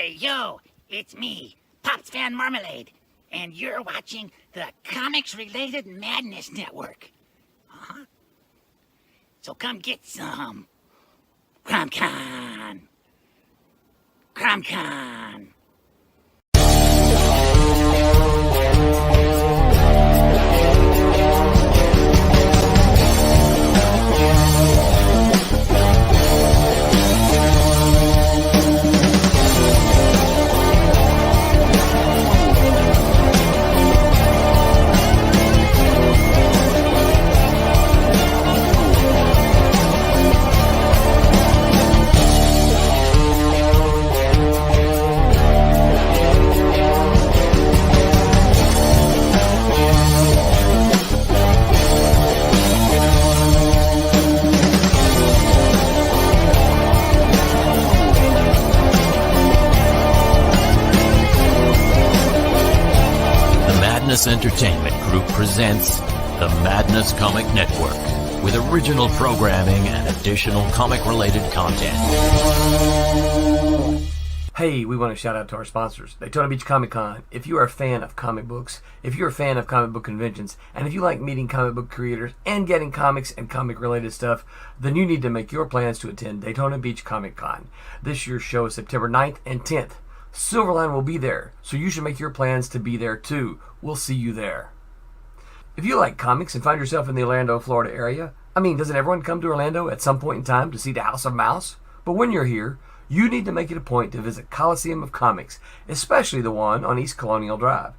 Hey, yo, it's me, Pops Fan Marmalade, and you're watching the Comics-Related Madness Network. Uh-huh. So come get some. CromCon. CromCon. Entertainment Group presents the Madness Comic Network with original programming and additional comic-related content. Hey, we want to shout out to our sponsors, Daytona Beach Comic Con. If you are a fan of comic books, if you're a fan of comic book conventions, and if you like meeting comic book creators and getting comics and comic-related stuff, then you need to make your plans to attend Daytona Beach Comic Con. This year's show is September 9th and 10th. Silverline will be there, so you should make your plans to be there too. We'll see you there. If you like comics and find yourself in the Orlando, Florida area, doesn't everyone come to Orlando at some point in time to see the House of Mouse? But when you're here, you need to make it a point to visit Coliseum of Comics, especially the one on East Colonial Drive.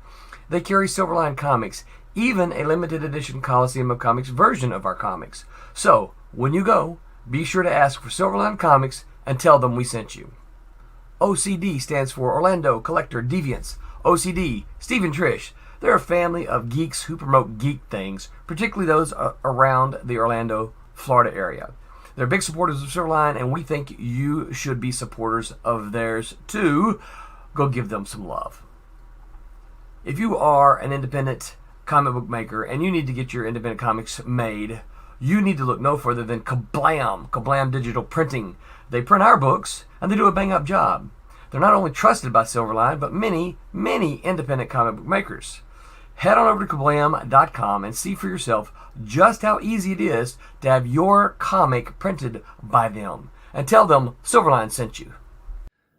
They carry Silverline Comics, even a limited edition Coliseum of Comics version of our comics. So, when you go, be sure to ask for Silverline Comics and tell them we sent you. OCD stands for Orlando Collector Deviants. OCD, Steve and Trish, they're a family of geeks who promote geek things, particularly those around the Orlando, Florida area. They're big supporters of Silverline, and we think you should be supporters of theirs too. Go give them some love. If you are an independent comic book maker and you need to get your independent comics made, you need to look no further than Kablam Digital Printing. They print our books, and they do a bang-up job. They're not only trusted by Silverline, but many, many independent comic book makers. Head on over to kablam.com and see for yourself just how easy it is to have your comic printed by them. And tell them Silverline sent you.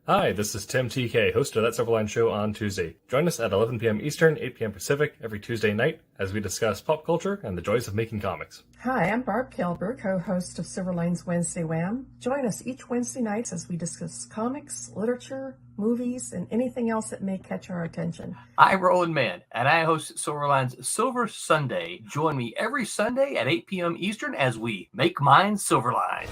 Hi, this is Tim TK, host of That Silverline Show on Tuesday. Join us at 11 p.m. Eastern, 8 p.m. Pacific every Tuesday night as we discuss pop culture and the joys of making comics. Hi, I'm Barb Kelber, co-host of Silverline's Wednesday Wham. Join us each Wednesday night as we discuss comics, literature, movies, and anything else that may catch our attention. I'm Roland Mann, and I host Silverline's Silver Sunday. Join me every Sunday at 8 p.m. Eastern as we make mine Silverline.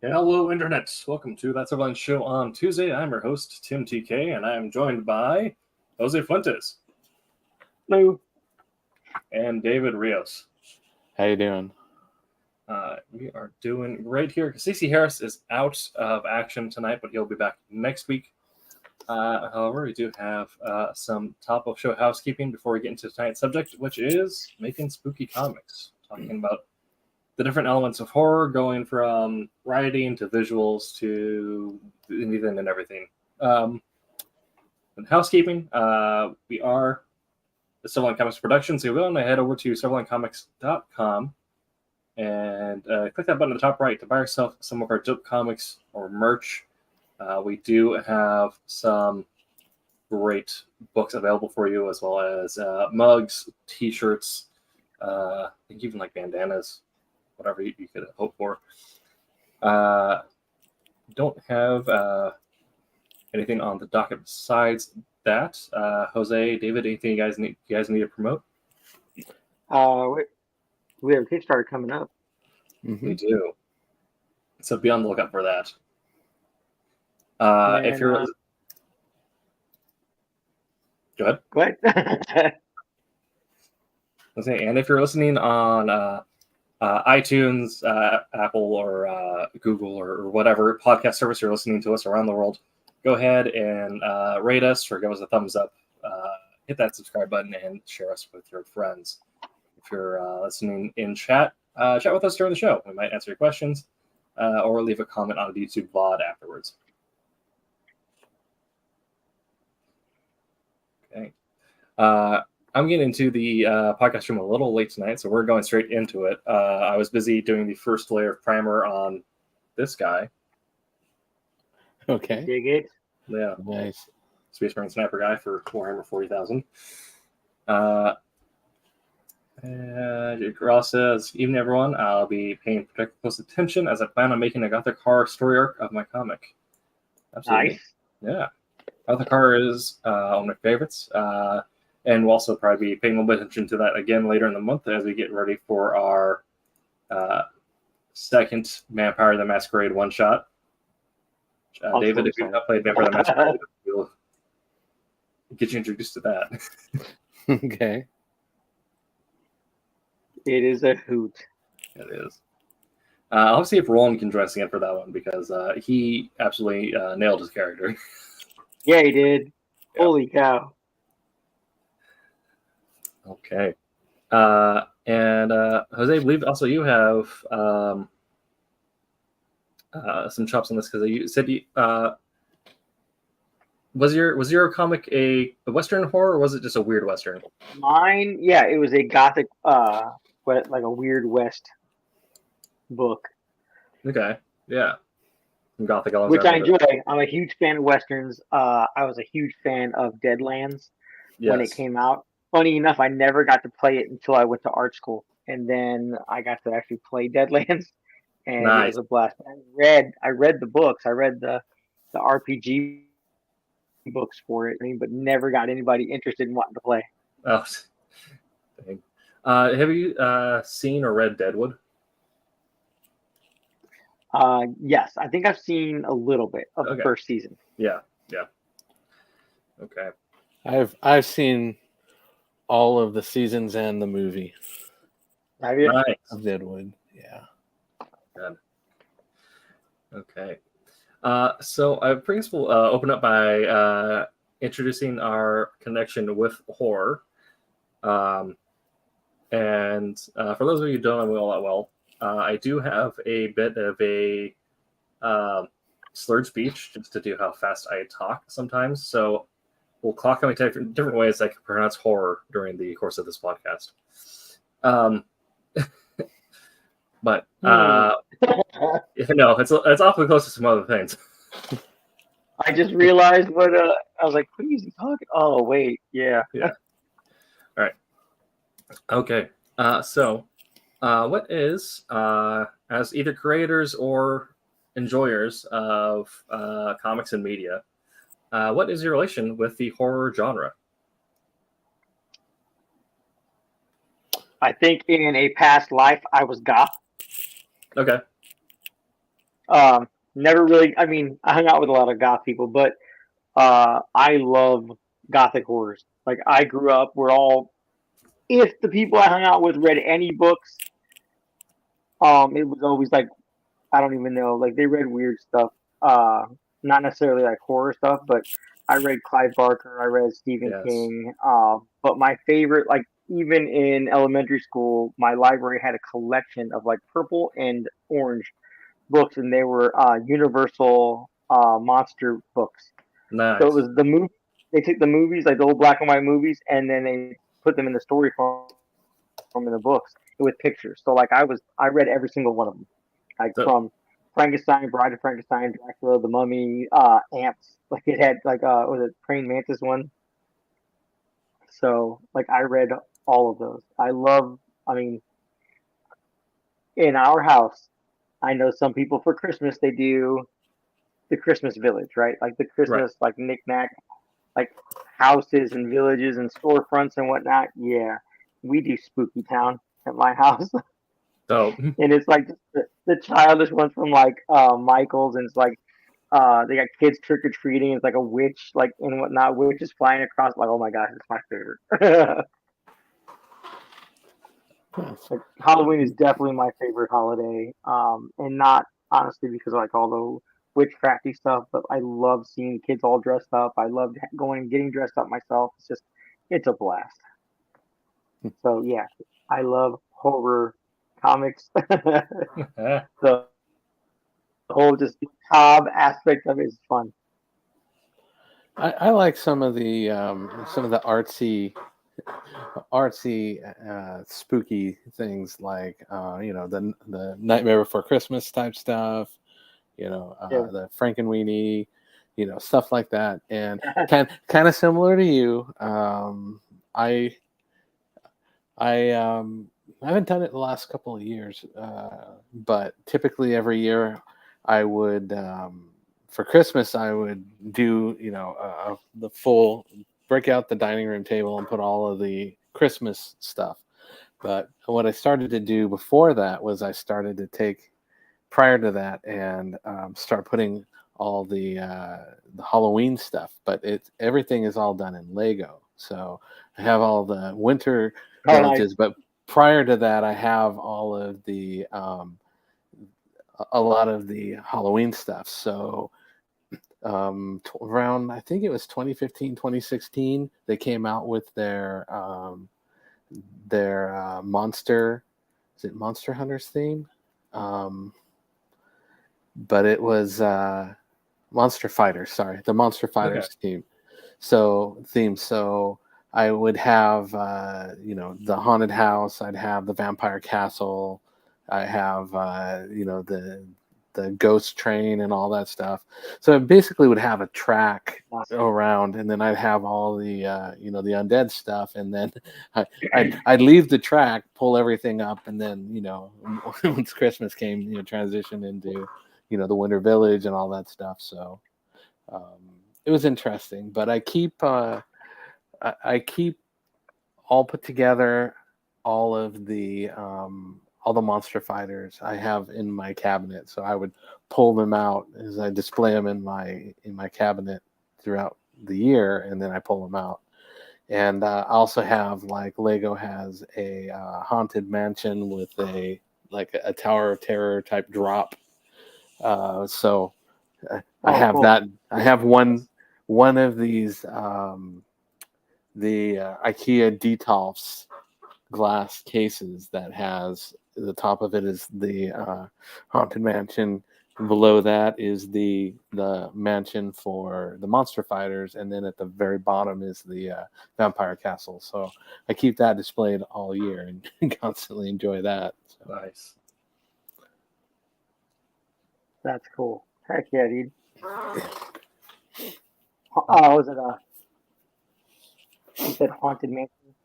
Hello, Internet. Welcome to That Silverline Show on Tuesday. I'm your host, Tim TK, and I am joined by Jose Fuentes. Hello. And David Rios. How you doing? We are doing great here. Stacey Harris is out of action tonight, but he'll be back next week. However, we do have some top-of-show housekeeping before we get into tonight's subject, which is making spooky comics. Talking about the different elements of horror, going from writing to visuals to anything and everything. And housekeeping, we are the Silverline Comics production, so you want to head over to silverlinecomics.com and click that button at the top right to buy yourself some of our dope comics or merch. We do have some great books available for you, as well as mugs, t-shirts, I think even like bandanas, whatever you could hope for. Don't have anything on the docket besides that. Jose, David, anything you guys need to promote? We have a Kickstarter coming up. We do. So be on the lookout for that. If you're go ahead. And if you're listening on iTunes, Apple, or Google, or whatever podcast service you're listening to us around the world, go ahead and rate us or give us a thumbs up. Hit that subscribe button and share us with your friends. If you're listening in chat, chat with us during the show. We might answer your questions or leave a comment on the YouTube VOD afterwards. Okay. I'm getting into the podcast room a little late tonight, so we're going straight into it. I was busy doing the first layer of primer on this guy. Okay. Dig it. Yeah. Nice. Space Marine Sniper guy for Warhammer 40,000. Ross says, "Evening, everyone. I'll be paying particular close attention as I plan on making a Gothic horror story arc of my comic." Absolutely. Nice. Yeah. Gothic horror is one of my favorites. And we'll also probably be paying a little bit of attention to that again later in the month as we get ready for our second Vampire the Masquerade one-shot. David, if you've not played Vampire the Masquerade, we'll get you introduced to that. Okay. It is a hoot. It is. I'll see if Roland can join us again for that one because he absolutely nailed his character. Yeah, he did. Yeah. Holy cow. Okay. And Jose, I believe also you have some chops on this because you said you was your comic a Western horror or was it just a weird Western? Mine, yeah, it was a Gothic, like a Weird West book. Okay. Yeah. Some Gothic elements. Which I enjoy. I'm a huge fan of Westerns. I was a huge fan of Deadlands when it came out. Funny enough, I never got to play it until I went to art school, and then I got to actually play Deadlands, and it was a blast. I read the books. I read the RPG books for it, but never got anybody interested in wanting to play. Oh, dang. Have you seen or read Deadwood? Yes, I think I've seen a little bit of the first season. Yeah. Okay. I've seen all of the seasons and the movie. Have you? Nice. Of Deadwood. Yeah. Good. Okay. So I think we'll open up by introducing our connection with horror. And for those of you who don't know me all that well, I do have a bit of a slurred speech just to do how fast I talk sometimes. So we'll clock how many different ways I can pronounce horror during the course of this podcast. But it's awfully close to some other things. I just realized what I was like, what is he talking? Oh, wait. Yeah. All right. Okay. So what is, as either creators or enjoyers of comics and media, what is your relation with the horror genre? I think in a past life, I was goth. Okay. Never really, I hung out with a lot of goth people, but I love gothic horrors. Like, I grew up, if the people I hung out with read any books, it was always like, I don't even know, like, they read weird stuff. Not necessarily like horror stuff, but I read Clive Barker, I read Stephen King. But my favorite, like, even in elementary school, my library had a collection of like purple and orange books, and they were Universal monster books. Nice. So it was the movie. They took the movies, like the old black and white movies, and then they put them in the story form in the books with pictures. So like I read every single one of them, like from Frankenstein, Bride of Frankenstein, Dracula, The Mummy, Ants. Like it had like was it Praying Mantis one? So like I read all of those. In our house, I know some people for Christmas they do the Christmas village, right? Like the Christmas like knick-knack, like houses and villages and storefronts and whatnot. Yeah, we do Spooky Town at my house. So And it's like the childish ones from like Michael's, and it's like they got kids trick or treating. It's like a witch, like and whatnot. Witches flying across. Like, oh my gosh, it's my favorite. Like, Halloween is definitely my favorite holiday, and not honestly because of like all the witchcrafty stuff, but I love seeing kids all dressed up. I love going and getting dressed up myself. It's a blast. So yeah, I love horror comics. The whole just macabre aspect of it is fun. I like some of the artsy spooky things like the Nightmare Before Christmas type stuff, Yeah. the Frankenweenie, stuff like that. And kind of similar to you, I haven't done it the last couple of years, but typically every year I would, for Christmas, I would do, the full, break out the dining room table and put all of the Christmas stuff. But what I started to do before that was I started to take, prior to that, and start putting all the Halloween stuff. But everything is all done in Lego. So I have all the winter villages, but prior to that, I have all of the a lot of the Halloween stuff. So around, I think it was 2015, 2016, they came out with their Monster, is it Monster Hunters theme? But it was Monster Fighters, sorry, the Monster Fighters theme. So I would have, the haunted house. I'd have the vampire castle. I have, the ghost train and all that stuff. So I basically would have a track around, and then I'd have all the, the undead stuff, and then I'd leave the track, pull everything up, and then, once Christmas came, transition into, the Winter Village and all that stuff. So it was interesting, but I keep all put together all the monster fighters I have in my cabinet. So I would pull them out as I display them in my cabinet throughout the year, and then I pull them out. And I also have, like, Lego has a haunted mansion with a Tower of Terror type drop. So I have cool. That. I have one of these the IKEA Detolfs glass cases that has, the top of it is the haunted mansion. Below that is the mansion for the monster fighters, and then at the very bottom is the vampire castle. So I keep that displayed all year and constantly enjoy that. So. Nice. That's cool. Heck yeah, dude. Was it you said haunted mansion?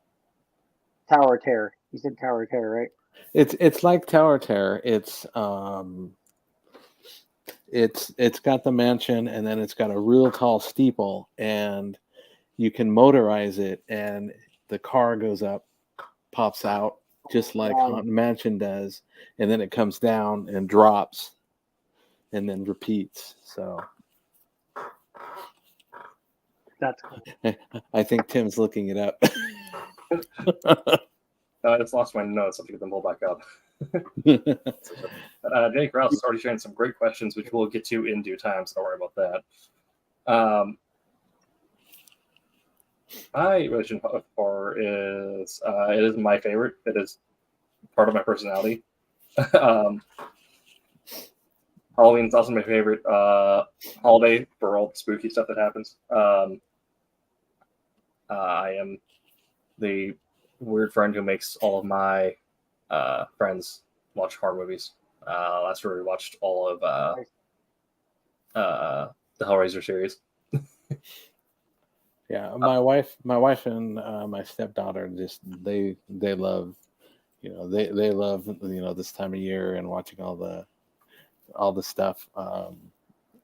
Tower of Terror. You said Tower of Terror, right? It's like Tower of Terror. It's got the mansion, and then it's got a real tall steeple, and you can motorize it, and the car goes up, pops out, just like Haunted Mansion does, and then it comes down and drops, and then repeats. So that's cool. I think Tim's looking it up. I just lost my notes. I have to get them all back up. Jake Rouse is already sharing some great questions, which we'll get to in due time, so don't worry about that. My religion of horror is it is my favorite. It is part of my personality. Halloween's also my favorite holiday for all the spooky stuff that happens. I am the weird friend who makes all of my friends watch horror movies. Last year we watched all of the Hellraiser series. Yeah, my wife and my stepdaughter they love, they love this time of year and watching all the stuff,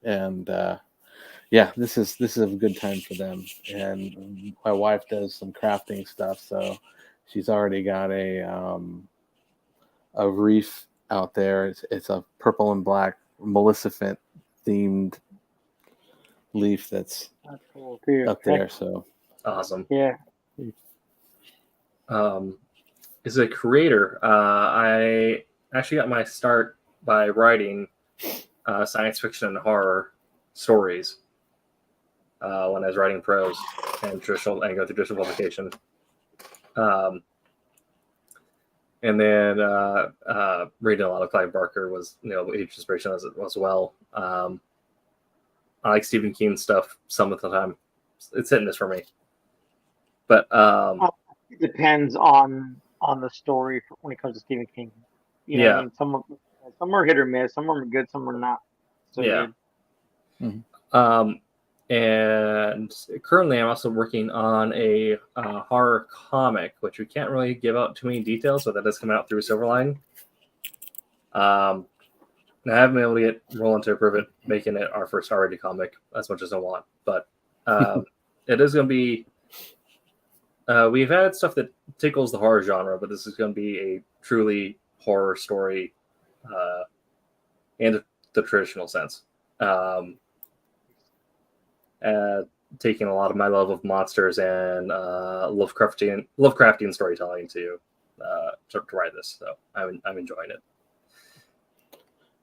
and this is a good time for them. And my wife does some crafting stuff, so she's already got a a reef out there. It's a purple and black Maleficent themed leaf that's cool too. up there. So Awesome. Yeah. As a creator, I actually got my start by writing science fiction and horror stories when I was writing prose and go through traditional publication. And then reading a lot of Clive Barker was, a huge inspiration as well. I like Stephen King stuff some of the time. It's hit and miss for me. But it depends on the story when it comes to Stephen King. You know, I mean, some are hit or miss, some are good, some are not so good. Mm-hmm. And currently I'm also working on a horror comic, which we can't really give out too many details, but that does come out through Silverline. I haven't been able to get Roland to approve it, making it our first R-rated comic as much as I want, but it is going to be. We've had stuff that tickles the horror genre, but this is going to be a truly horror story in the traditional sense. Taking a lot of my love of monsters and Lovecraftian storytelling to write this, so I'm enjoying it.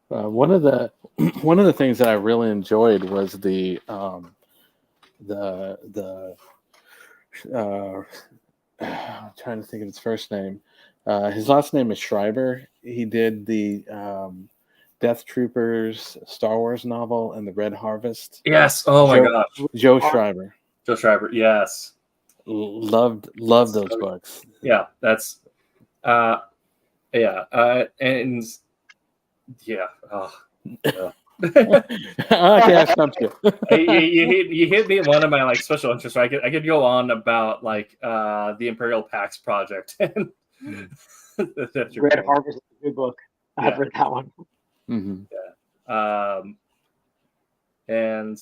One of the things that I really enjoyed was the I'm trying to think of his first name. His last name is Schreiber. He did the Death Troopers Star Wars novel and the Red Harvest. Yes. Oh my gosh. Joe Schreiber. Joe Schreiber. Yes. Loved those books. Yeah. That's. And yeah. Oh. Yeah. Okay, I stumped you. you hit me in one of my special interests. I could go on about the Imperial Pax project. Red Harvest is a good book. I've read that one. Mm-hmm. Yeah. And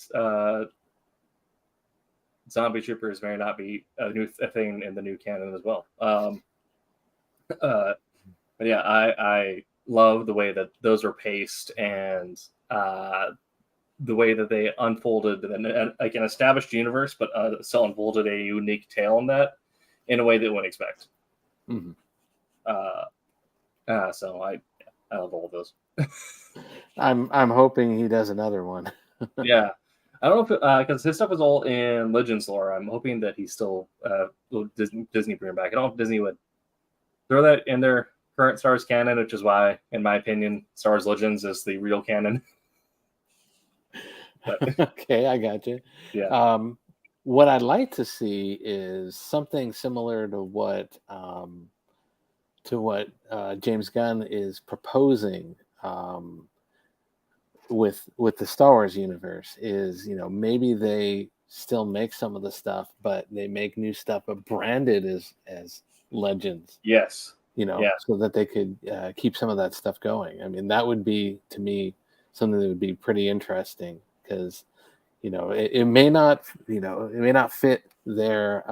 Zombie Troopers may not be a thing in the new canon as well. But yeah, I love the way that those were paced and the way that they unfolded like an established universe, but still unfolded a unique tale in that in a way that you wouldn't expect. Mm-hmm. So I love all of those. I'm hoping he does another one. Yeah, I don't know if because his stuff is all in Legends lore. I'm hoping that he still Disney bring him back. I don't know if Disney would throw that in their current Star Wars canon, which is why, in my opinion, Star Wars Legends is the real canon. Okay, I got you. Yeah. What I'd like to see is something similar to what James Gunn is proposing with the Star Wars universe. Is maybe they still make some of the stuff, but they make new stuff, but branded as Legends. Yes. So that they could keep some of that stuff going. I mean, that would be, to me, something that would be pretty interesting, because it may not fit their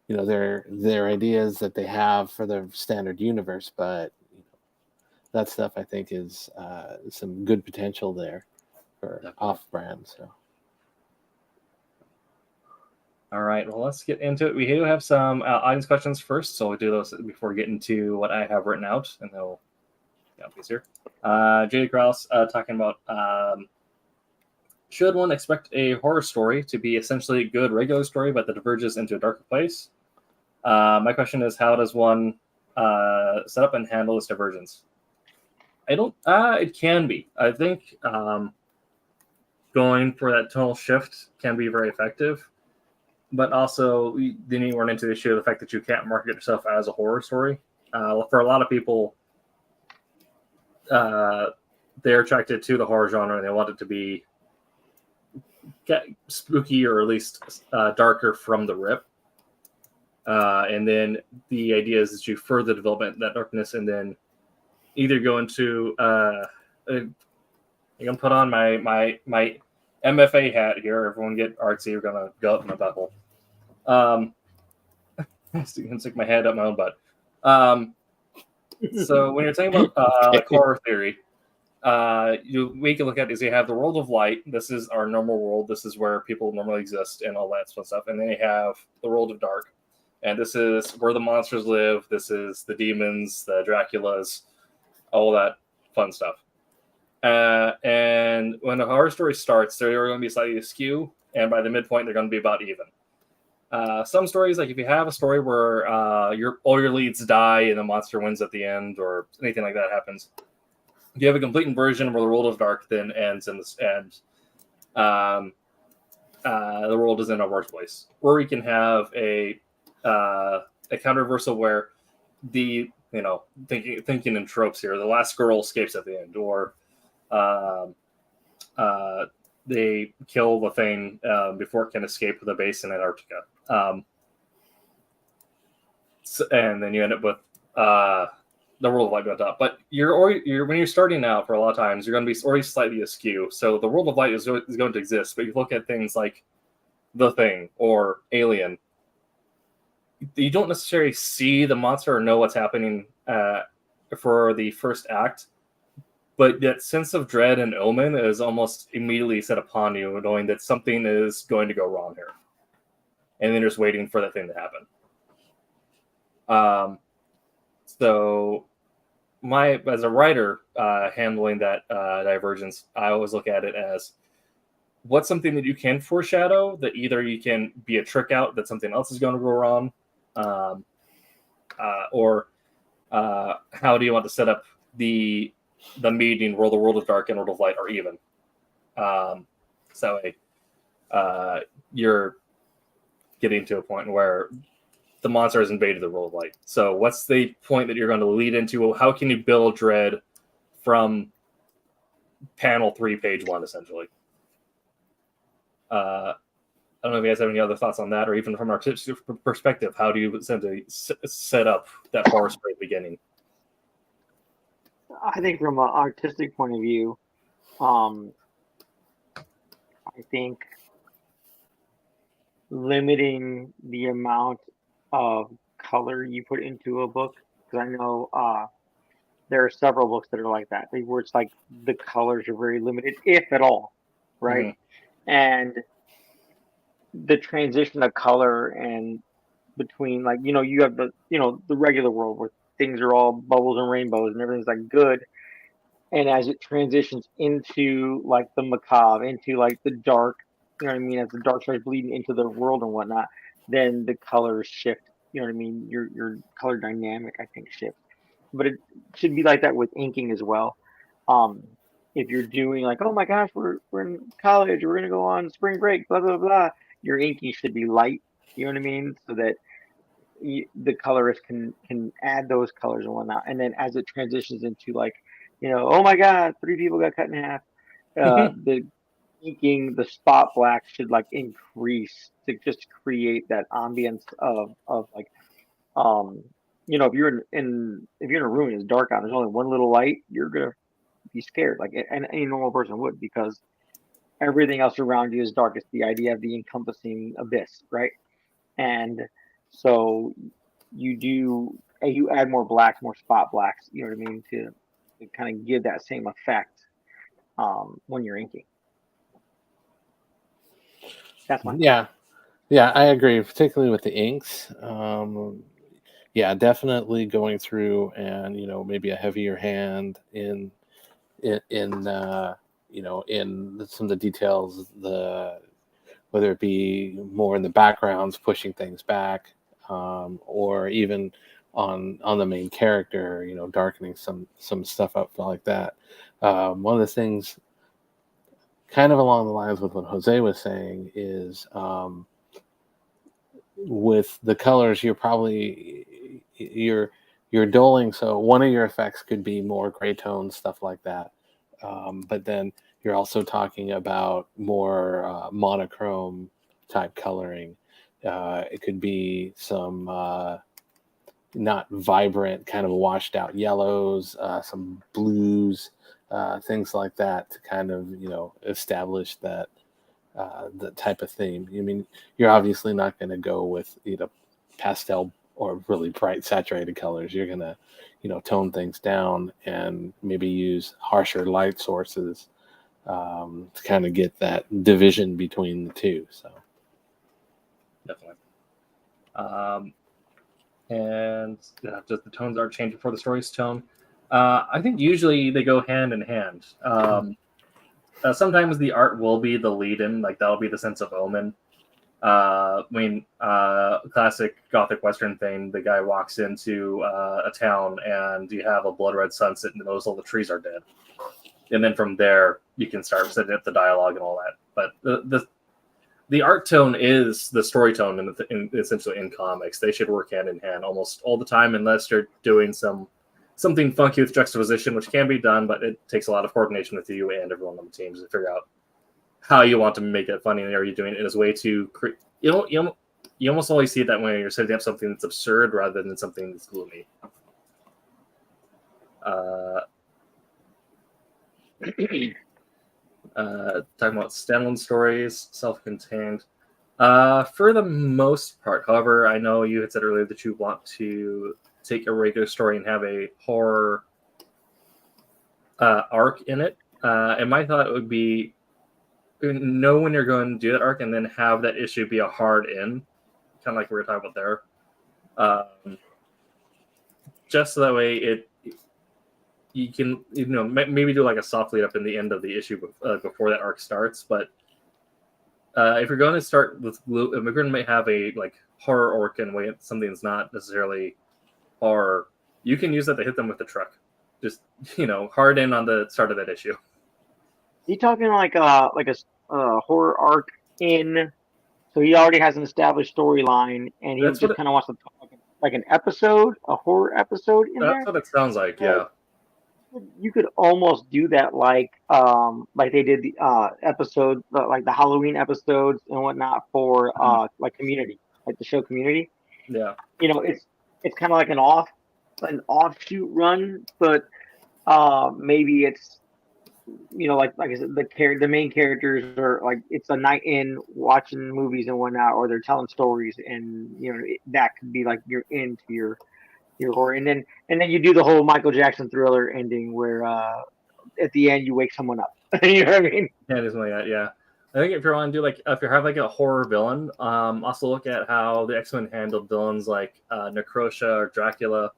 their ideas that they have for their standard universe, but that stuff I think is some good potential there for off-brand. So. All right, well, let's get into it. We do have some audience questions first, so we'll do those before we get into what I have written out, and then we'll please here. J.D. Krause talking about should one expect a horror story to be essentially a good regular story, but that diverges into a darker place? My question is, how does one set up and handle this divergence? I don't. It can be. I think going for that tonal shift can be very effective. But also, then you run into the issue of the fact that you can't market yourself as a horror story. For a lot of people, they're attracted to the horror genre and they want it to be spooky or at least darker from the rip. And then the idea is that you further develop that darkness and then either go into I'm gonna put on my MFA hat here. Everyone get artsy. We're gonna go up in my butthole. I can stick my head up my own butt. So when you're talking about like horror theory, we can look at is you have the world of light. This is our normal world. This is where people normally exist and all that fun stuff. And then you have the world of dark, and this is where the monsters live. This is the demons, the Draculas, all that fun stuff. And when a horror story starts, they're going to be slightly askew, and by the midpoint, they're going to be about even. Some stories, like if you have a story where all your leads die and the monster wins at the end, or anything like that happens, you have a complete inversion where the world of dark then ends, and the world is in a worse place. Or you can have a counter reversal where thinking in tropes here, the last girl escapes at the end, or they kill the thing before it can escape the base in Antarctica. And then you end up with the world of light going up. But when you're starting out, for a lot of times, you're going to be already slightly askew. So the world of light is going to exist, but you look at things like The Thing or Alien, you don't necessarily see the monster or know what's happening for the first act. But that sense of dread and omen is almost immediately set upon you, knowing that something is going to go wrong here. And then just waiting for that thing to happen. So as a writer handling that divergence, I always look at it as what's something that you can foreshadow, that either you can be a trick out that something else is going to go wrong, or how do you want to set up the meeting where the world of dark and world of light are even. So you're getting to a point where the monster has invaded the world of light. So what's the point that you're going to lead into? How can you build dread from panel 3, page 1, essentially? I don't know if you guys have any other thoughts on that, or even from an artistic perspective, how do you essentially set up that horror story at the beginning? I think from an artistic point of view, I think limiting the amount of color you put into a book, because I know there are several books that are like that, where it's like the colors are very limited, if at all, right? Mm-hmm. And the transition of color and between, like, you have the regular world where things are all bubbles and rainbows and everything's like good, and as it transitions into like the macabre, into like the dark, as the dark starts bleeding into the world and whatnot, then the colors shift. Your color dynamic, I think, shifts. But it should be like that with inking as well. If you're doing like, oh my gosh, we're in college, we're gonna go on spring break, blah blah blah, your inking should be light. So that the colorist can add those colors and whatnot. And then as it transitions into like, oh my God, 3 people got cut in half. The inking, the spot black should like increase to just create that ambience of like, if you're in a room and it's dark out, there's only one little light, you're gonna be scared, like any normal person would, because everything else around you is dark. It's the idea of the encompassing abyss, right? And so you add more blacks, more spot blacks, to kind of give that same effect when you're inking. That's my yeah, I agree, particularly with the inks. Definitely going through and maybe a heavier hand in some of the details, whether it be more in the backgrounds, pushing things back, or even on the main character, darkening some stuff up like that. One of the things, kind of along the lines with what Jose was saying, is with the colors, you're doling. So one of your effects could be more gray tones, stuff like that. But then you're also talking about more monochrome type coloring. It could be some not vibrant, kind of washed out yellows, some blues, things like that, to kind of establish that the type of theme. You're obviously not going to go with pastel or really bright saturated colors. You're gonna, tone things down and maybe use harsher light sources to kind of get that division between the two. So Definitely. And just the tones aren't changing for the story's tone. I think usually they go hand in hand. Sometimes the art will be the lead-in, like that'll be the sense of omen. Classic Gothic Western thing, the guy walks into a town and you have a blood red sunset and knows all the trees are dead. And then from there, you can start setting up the dialogue and all that. But the art tone is the story tone essentially in comics. They should work hand in hand almost all the time unless you're doing something funky with juxtaposition, which can be done, but it takes a lot of coordination with you and everyone on the teams to figure out how you want to make it funny, and are you doing it as a way to you almost always see it that way when you're setting up something that's absurd rather than something that's gloomy. Talking about standalone stories, self-contained. For the most part, however, I know you had said earlier that you want to take a regular story and have a horror arc in it. And my thought would be know when you're going to do that arc and then have that issue be a hard in, kind of like we were talking about there. Just so that way you can maybe do like a soft lead up in the end of the issue before that arc starts. But if you're going to start with if we're going to have a like horror arc in a way something that's not necessarily horror, you can use that to hit them with the truck. Just hard in on the start of that issue. You talking like a horror arc in? So he already has an established storyline, and he just kind of wants to talk like an episode, a horror episode in there. That's what it sounds like. Yeah. You could almost do that like they did the episode, like the Halloween episodes and whatnot for like Community, like the show Community. Yeah. It's kind of like an offshoot run, but maybe it's like I said, the main characters are like it's a night in watching movies and whatnot, or they're telling stories, and that could be like you're into your horror, and then you do the whole Michael Jackson Thriller ending where at the end you wake someone up. You know what I mean? Yeah, it is like that. Yeah, I think if you want to do if you have like a horror villain, also look at how the X-Men handled villains like Necrosha or Dracula,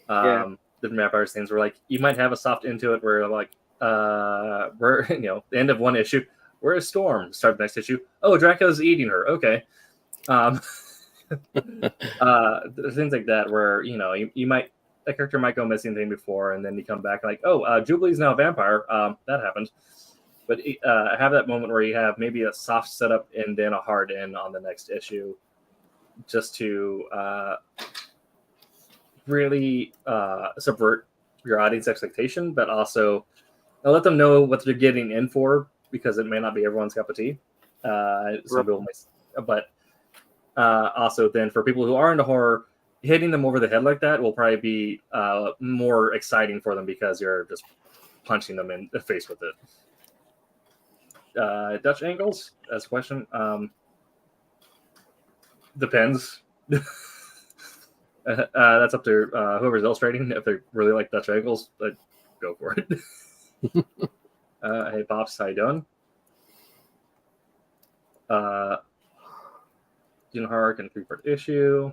the vampire things where like you might have a soft into it where like we're the end of one issue, where is Storm? Start the next issue. Oh, Dracula's eating her. Okay. Things like that where you might a character might go missing thing before, and then you come back like, oh, Jubilee's now a vampire. That happened. But have that moment where you have maybe a soft setup and then a hard end on the next issue, just to really subvert your audience expectation, but also let them know what they're getting in for, because it may not be everyone's cup of tea. Some people may, but also then for people who are into horror, hitting them over the head like that will probably be more exciting for them because you're just punching them in the face with it. Dutch angles, that's a question. Depends. That's up to whoever's illustrating. If they really like Dutch angles, go for it. Hey, Pops, how you doing? Hark and 3-part issue.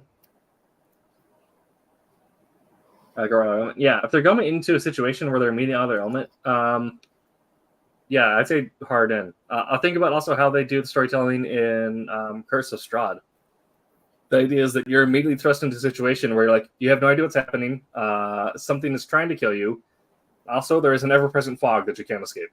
Yeah, if they're going into a situation where they're meeting out of their element, yeah, I'd say hard in. I'll think about also how they do the storytelling in Curse of Strahd. The idea is that you're immediately thrust into a situation where you have no idea what's happening. Something is trying to kill you. Also, there is an ever-present fog that you can't escape.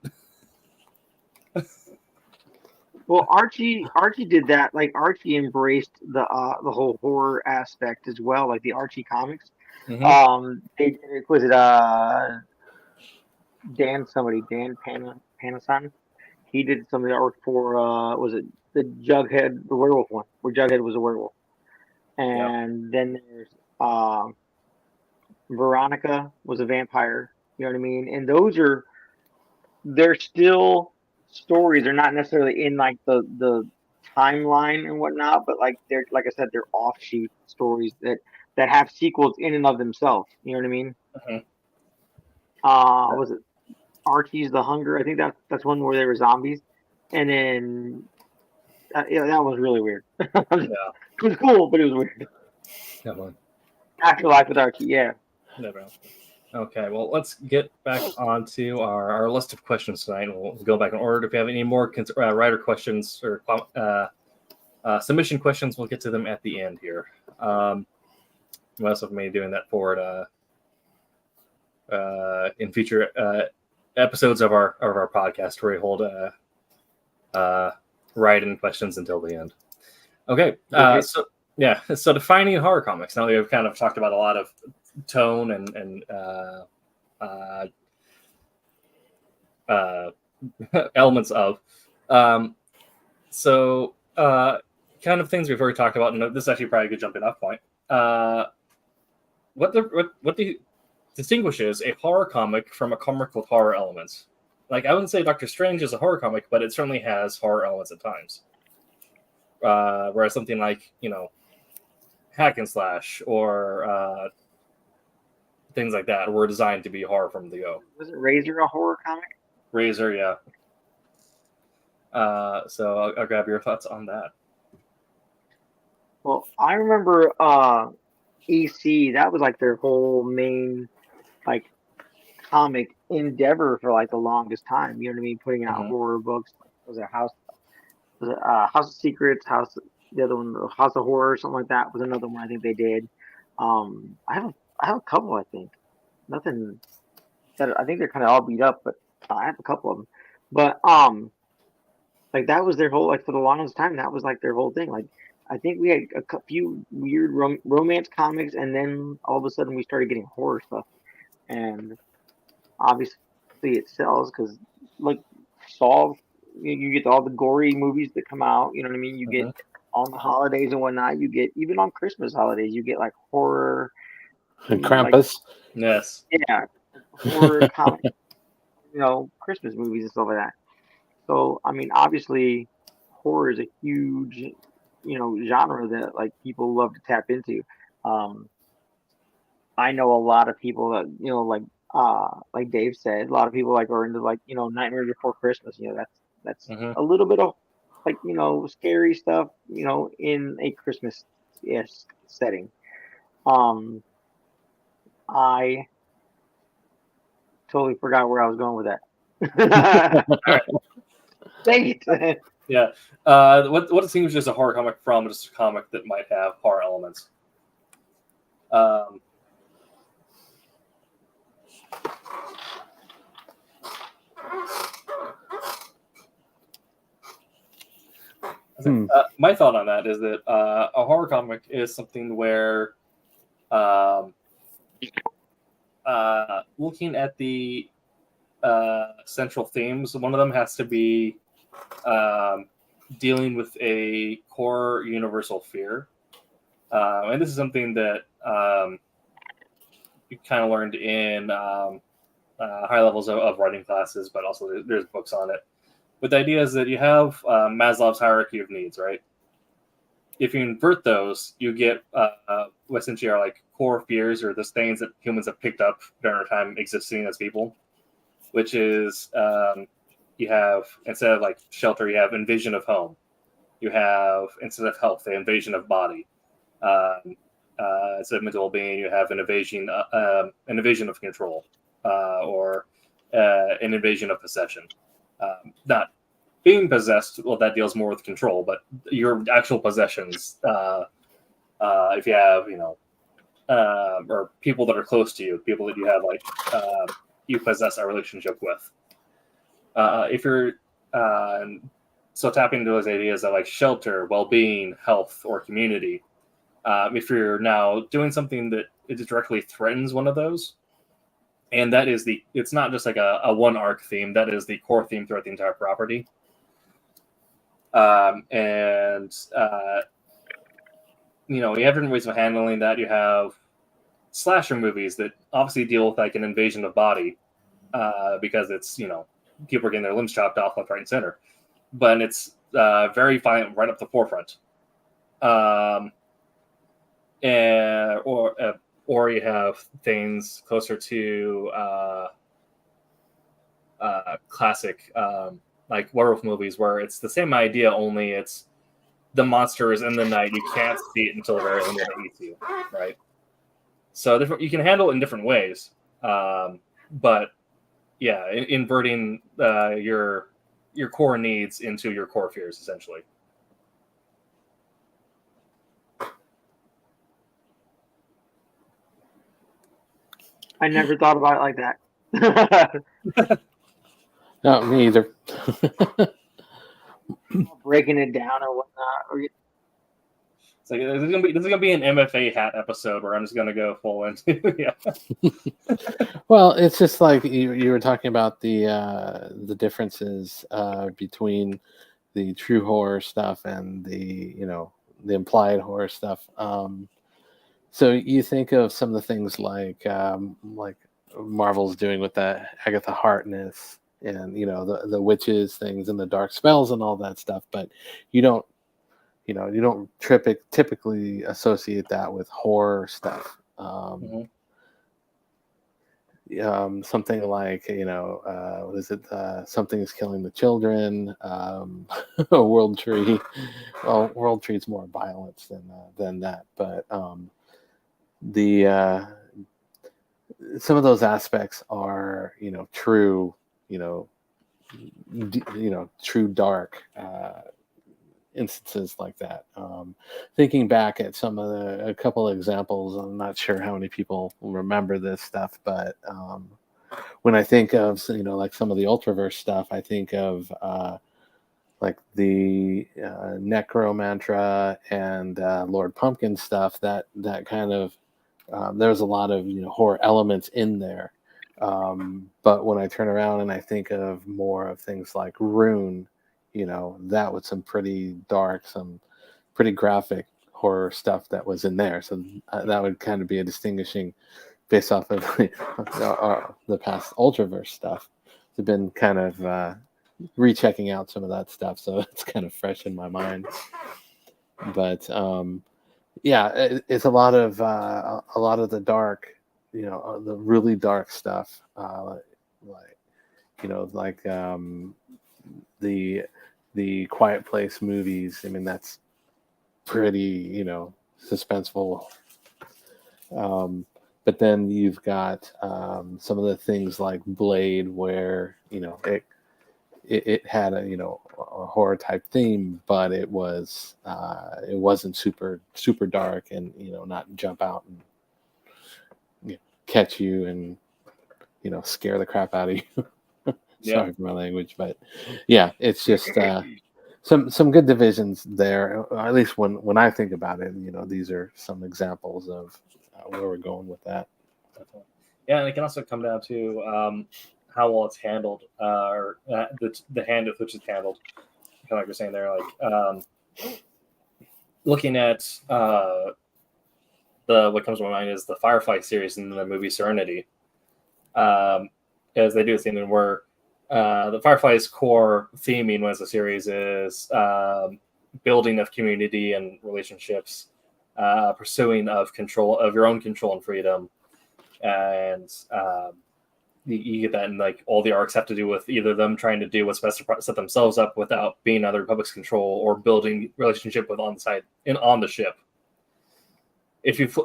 Well, Archie did that. Like Archie embraced the whole horror aspect as well, like the Archie comics. Mm-hmm. Was it Dan Panasan? He did some of the art for was it the Jughead, the werewolf one, where Jughead was a werewolf. And then there's Veronica was a vampire. You know what I mean? And they're still stories. They're not necessarily in like the timeline and whatnot, but like they're like I said, they're offshoot stories that have sequels in and of themselves. You know what I mean? Mhm. Was it Archie's The Hunger? I think that's one where they were zombies, and then yeah, that was really weird. It was cool, but it was weird. Come on. Afterlife with Archie, yeah. Never know. Okay, well, let's get back onto our list of questions tonight, and we'll go back in order. If you have any more writer questions or submission questions, we'll get to them at the end here. Most of me doing that forward in future episodes of our podcast, where we hold write-in questions until the end. Okay, so defining horror comics. Now we've kind of talked about a lot of tone and elements of kind of things we've already talked about, and this is actually probably a good jumping off point. What distinguishes a horror comic from a comic with horror elements? Like, I wouldn't say Doctor Strange is a horror comic, but it certainly has horror elements at times. Whereas something like, hack and slash or things like that were designed to be horror from the go. Was it Razor a horror comic? Razor, yeah. So I'll grab your thoughts on that. Well, I remember EC. That was like their whole main like comic endeavor for like the longest time. You know what I mean? Putting out horror books. Was it House of Secrets? The other one, House of Horror, something like that, was another one I think they did. I have a couple. I think nothing that I think they're kind of all beat up, but I have a couple of them. But like that was their whole, like, for the longest time, that was like their whole thing. Like, I think we had a few weird romance comics, and then all of a sudden we started getting horror stuff, and obviously it sells because, like, Saw, you get all the gory movies that come out. You know what I mean? You get on the holidays and whatnot. You get, even on Christmas holidays, you get like horror and Krampus. Like, yes. Yeah, horror comic, Christmas movies and stuff like that. So, I mean, obviously, horror is a huge, genre that like people love to tap into. I know a lot of people that like Dave said, a lot of people like are into like Nightmare Before Christmas. That's a little bit of like scary stuff in a Christmas setting. I totally forgot where I was going with that. All right. Dang it. Yeah. What distinguishes a horror comic from just a comic that might have horror elements? My thought on that is that a horror comic is something where looking at the central themes, one of them has to be dealing with a core universal fear. And this is something that you kind of learned in high levels of writing classes, but also there's books on it. But the idea is that you have Maslow's hierarchy of needs, right? If you invert those, you get what essentially are like core fears, or the things that humans have picked up during our time existing as people, which is you have, instead of like shelter, you have invasion of home. You have, instead of health, the invasion of body. Instead of mental well-being, you have an invasion of control, or an invasion of possession. Not being possessed, well, that deals more with control, but your actual possessions, if you have, or people that are close to you, people that you have, like, you possess a relationship with. If you're, so tapping into those ideas of like shelter, well-being, health, or community, if you're now doing something that it directly threatens one of those, and that is it's not just like a one arc theme, that is the core theme throughout the entire property. You have different ways of handling that. You have slasher movies that obviously deal with like an invasion of body, because it's, people are getting their limbs chopped off left, right, and center. But it's very violent right up the forefront. Or you have things closer to classic like werewolf movies where it's the same idea, only it's the monster is in the night. You can't see it until the very end when it eats you, right? So you can handle it in different ways. But yeah, inverting your core needs into your core fears, essentially. I never thought about it like that. No, me either. Breaking it down or whatnot. It's like this is gonna be an MFA hat episode where I'm just gonna go full into yeah. Well, it's just like you were talking about the differences between the true horror stuff and the implied horror stuff. So you think of some of the things like Marvel's doing with the Agatha Harkness and the witches things and the dark spells and all that stuff, but you don't typically associate that with horror stuff. Something like what is it? Something is killing the children. World Tree. Well, World Tree's more violence than that, but some of those aspects are true true dark instances like that. Thinking back at a couple of examples, I'm not sure how many people will remember this stuff, but when I think of like some of the Ultraverse stuff, I think of like the Necromantra and Lord Pumpkin stuff. That kind of there's a lot of horror elements in there. But when I turn around and I think of more of things like Rune, that was some pretty dark, some pretty graphic horror stuff that was in there. So that would kind of be a distinguishing based off of the past Ultraverse stuff. I've been kind of rechecking out some of that stuff, so it's kind of fresh in my mind. But yeah, it's a lot of the dark, the really dark stuff, like the Quiet Place movies. I mean, that's pretty, suspenseful. But then you've got some of the things like Blade, where it had a horror type theme, but it wasn't super dark and not jump out and catch you and scare the crap out of you. Sorry for my language, but yeah, it's just some good divisions there. At least when I think about it, these are some examples of where we're going with that. Yeah, and it can also come down to how well it's handled, or the hand with which it's handled. Kind of like you're saying there, like looking at what comes to my mind is the Firefly series and the movie Serenity, as they do a thing where the Firefly's core theming as a series is building of community and relationships, pursuing of control of your own control and freedom, and you get that in like all the arcs have to do with either them trying to do what's best to set themselves up without being under public's control, or building relationship with on the ship.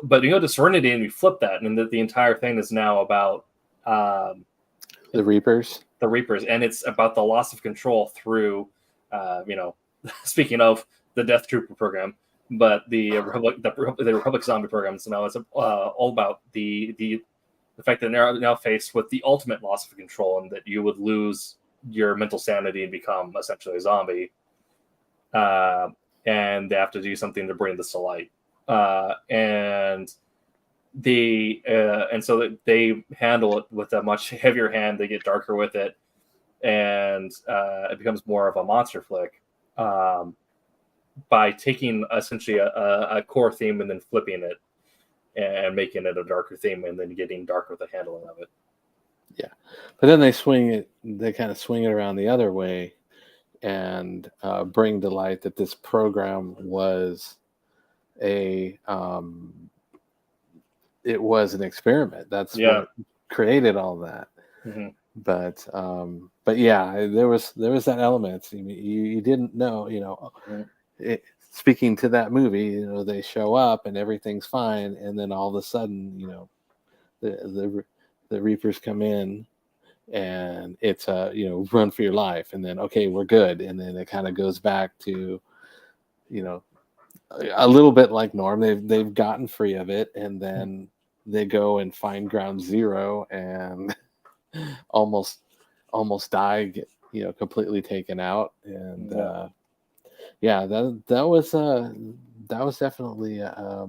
But you go to Serenity and you flip that, and the entire thing is now about the Reapers. The Reapers, and it's about the loss of control through, speaking of the Death Trooper program, but the Republic Zombie program. So now it's all about the fact that they're now faced with the ultimate loss of control, and that you would lose your mental sanity and become essentially a zombie, and they have to do something to bring this to light, and so that they handle it with a much heavier hand. They get darker with it, and it becomes more of a monster flick by taking essentially a core theme and then flipping it and making it a darker theme, and then getting dark with the handling of it. Yeah, but then they kind of swing it around the other way, and bring to light that this program was it was an experiment. That's what created all that. Mm-hmm. But yeah, there was that element. You didn't know, speaking to that movie, they show up and everything's fine, and then all of a sudden, the Reapers come in, and it's run for your life, and then okay, we're good, and then it kind of goes back to a little bit like Norm. They've gotten free of it, and then they go and find ground zero and almost die, get completely taken out, and that was definitely a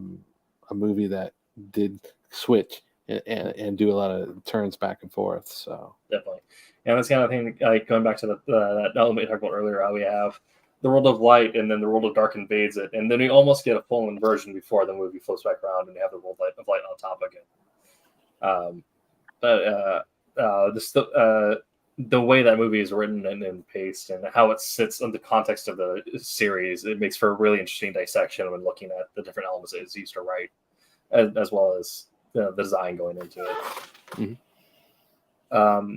movie that did switch and do a lot of turns back and forth. So definitely, and that's kind of thing. Like going back to that element we talked about earlier, how we have the world of light and then the world of dark invades it, and then we almost get a full inversion before the movie flips back around and you have the world of light on top again. The way that movie is written and paced, and how it sits in the context of the series, it makes for a really interesting dissection when looking at the different elements it is used to write, as well as the design going into it. Mm-hmm.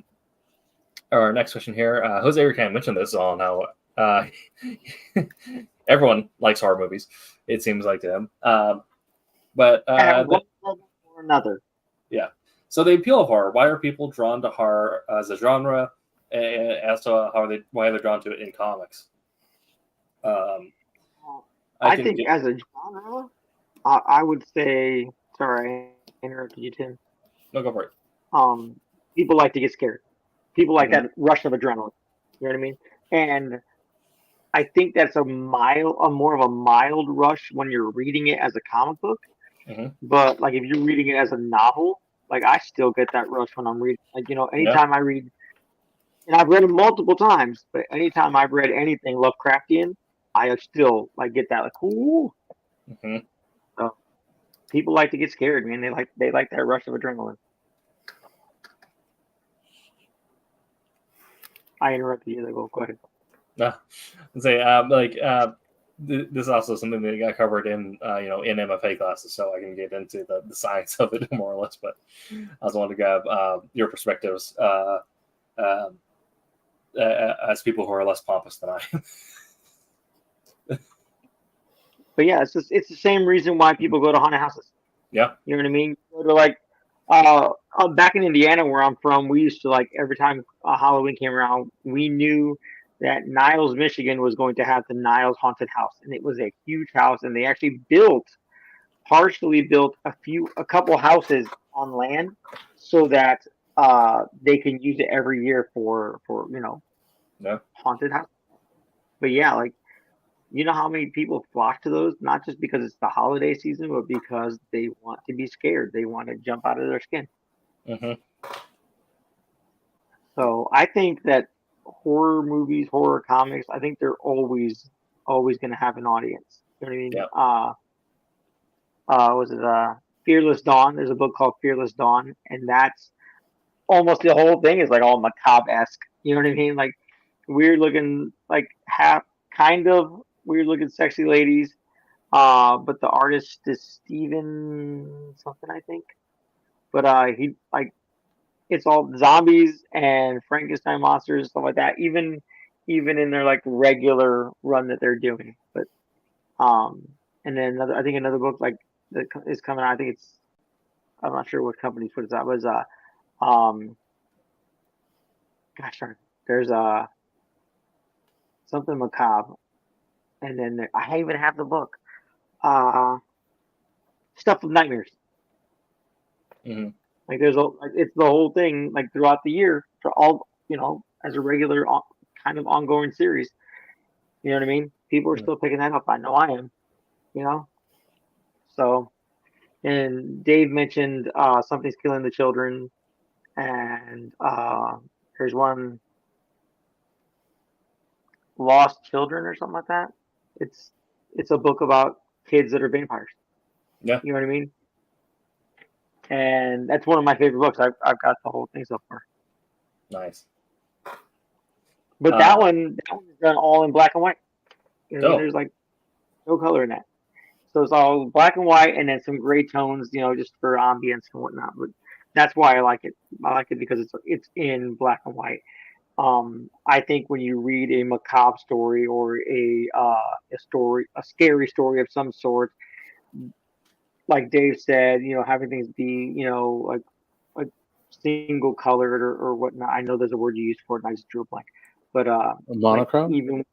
Our next question here, Jose kind of mentioned this on how everyone likes horror movies, it seems like to him. But one or another. Yeah. So the appeal of horror. Why are people drawn to horror as a genre, and as to why they're drawn to it in comics? I think as a genre, I would say. Sorry, I interrupted you, Tim. No, go for it. People like to get scared. People like that rush of adrenaline. You know what I mean? And I think that's more of a mild rush when you're reading it as a comic book. Mm-hmm. But like if you're reading it as a novel, like I still get that rush when I'm reading. Like anytime I read, and I've read it multiple times, but anytime I've read anything Lovecraftian, I still like get that like ooh. Mm-hmm. So people like to get scared, man. They like that rush of adrenaline. I interrupted you. Go ahead. No, say this is also something that got covered in in MFA classes, so I can get into the science of it more or less. But I also wanted to grab your perspectives as people who are less pompous than I am. But yeah, it's the same reason why people go to haunted houses. Yeah, you know what I mean. Go to like back in Indiana where I'm from, we used to like every time Halloween came around, we knew that Niles, Michigan was going to have the Niles Haunted House, and it was a huge house, and they actually partially built a couple houses on land so that they can use it every year for haunted house. But yeah, like how many people flock to those, not just because it's the holiday season, but because they want to be scared. They want to jump out of their skin. Mm-hmm. So I think that horror movies, horror comics, I think they're always going to have an audience. You know what I mean? Was it Fearless Dawn? There's a book called Fearless Dawn, and that's almost the whole thing is like all macabre-esque. You know what I mean? Like weird looking, like kind of weird looking sexy ladies. But the artist is Steven something, I think. But he like it's all zombies and Frankenstein monsters, stuff like that. Even in their like regular run that they're doing. But and then another book like that is coming out. I think I'm not sure what company put it out. Was gosh darn, there's something macabre, and then I even have the book. Stuff of Nightmares. Mm-hmm. Like it's the whole thing like throughout the year for all as a regular kind of ongoing series. You know what I mean? People are still picking that up. I know I am. So, and Dave mentioned Something's Killing the Children, and there's one Lost Children or something like that. It's a book about kids that are vampires. Yeah, you know what I mean. And that's one of my favorite books. I've got the whole thing so far. Nice. But that one is done all in black and white. You know, Oh. there's like no color in that. So it's all black and white, and then some gray tones, you know, just for ambience and whatnot. But that's why I like it. I like it because it's in black and white. I think when you read a macabre story or a scary story of some sort, like Dave said, you know, having things be, you know, like single colored or whatnot. I know there's a word you use for it, and I just drew a blank. But Monochrome. like even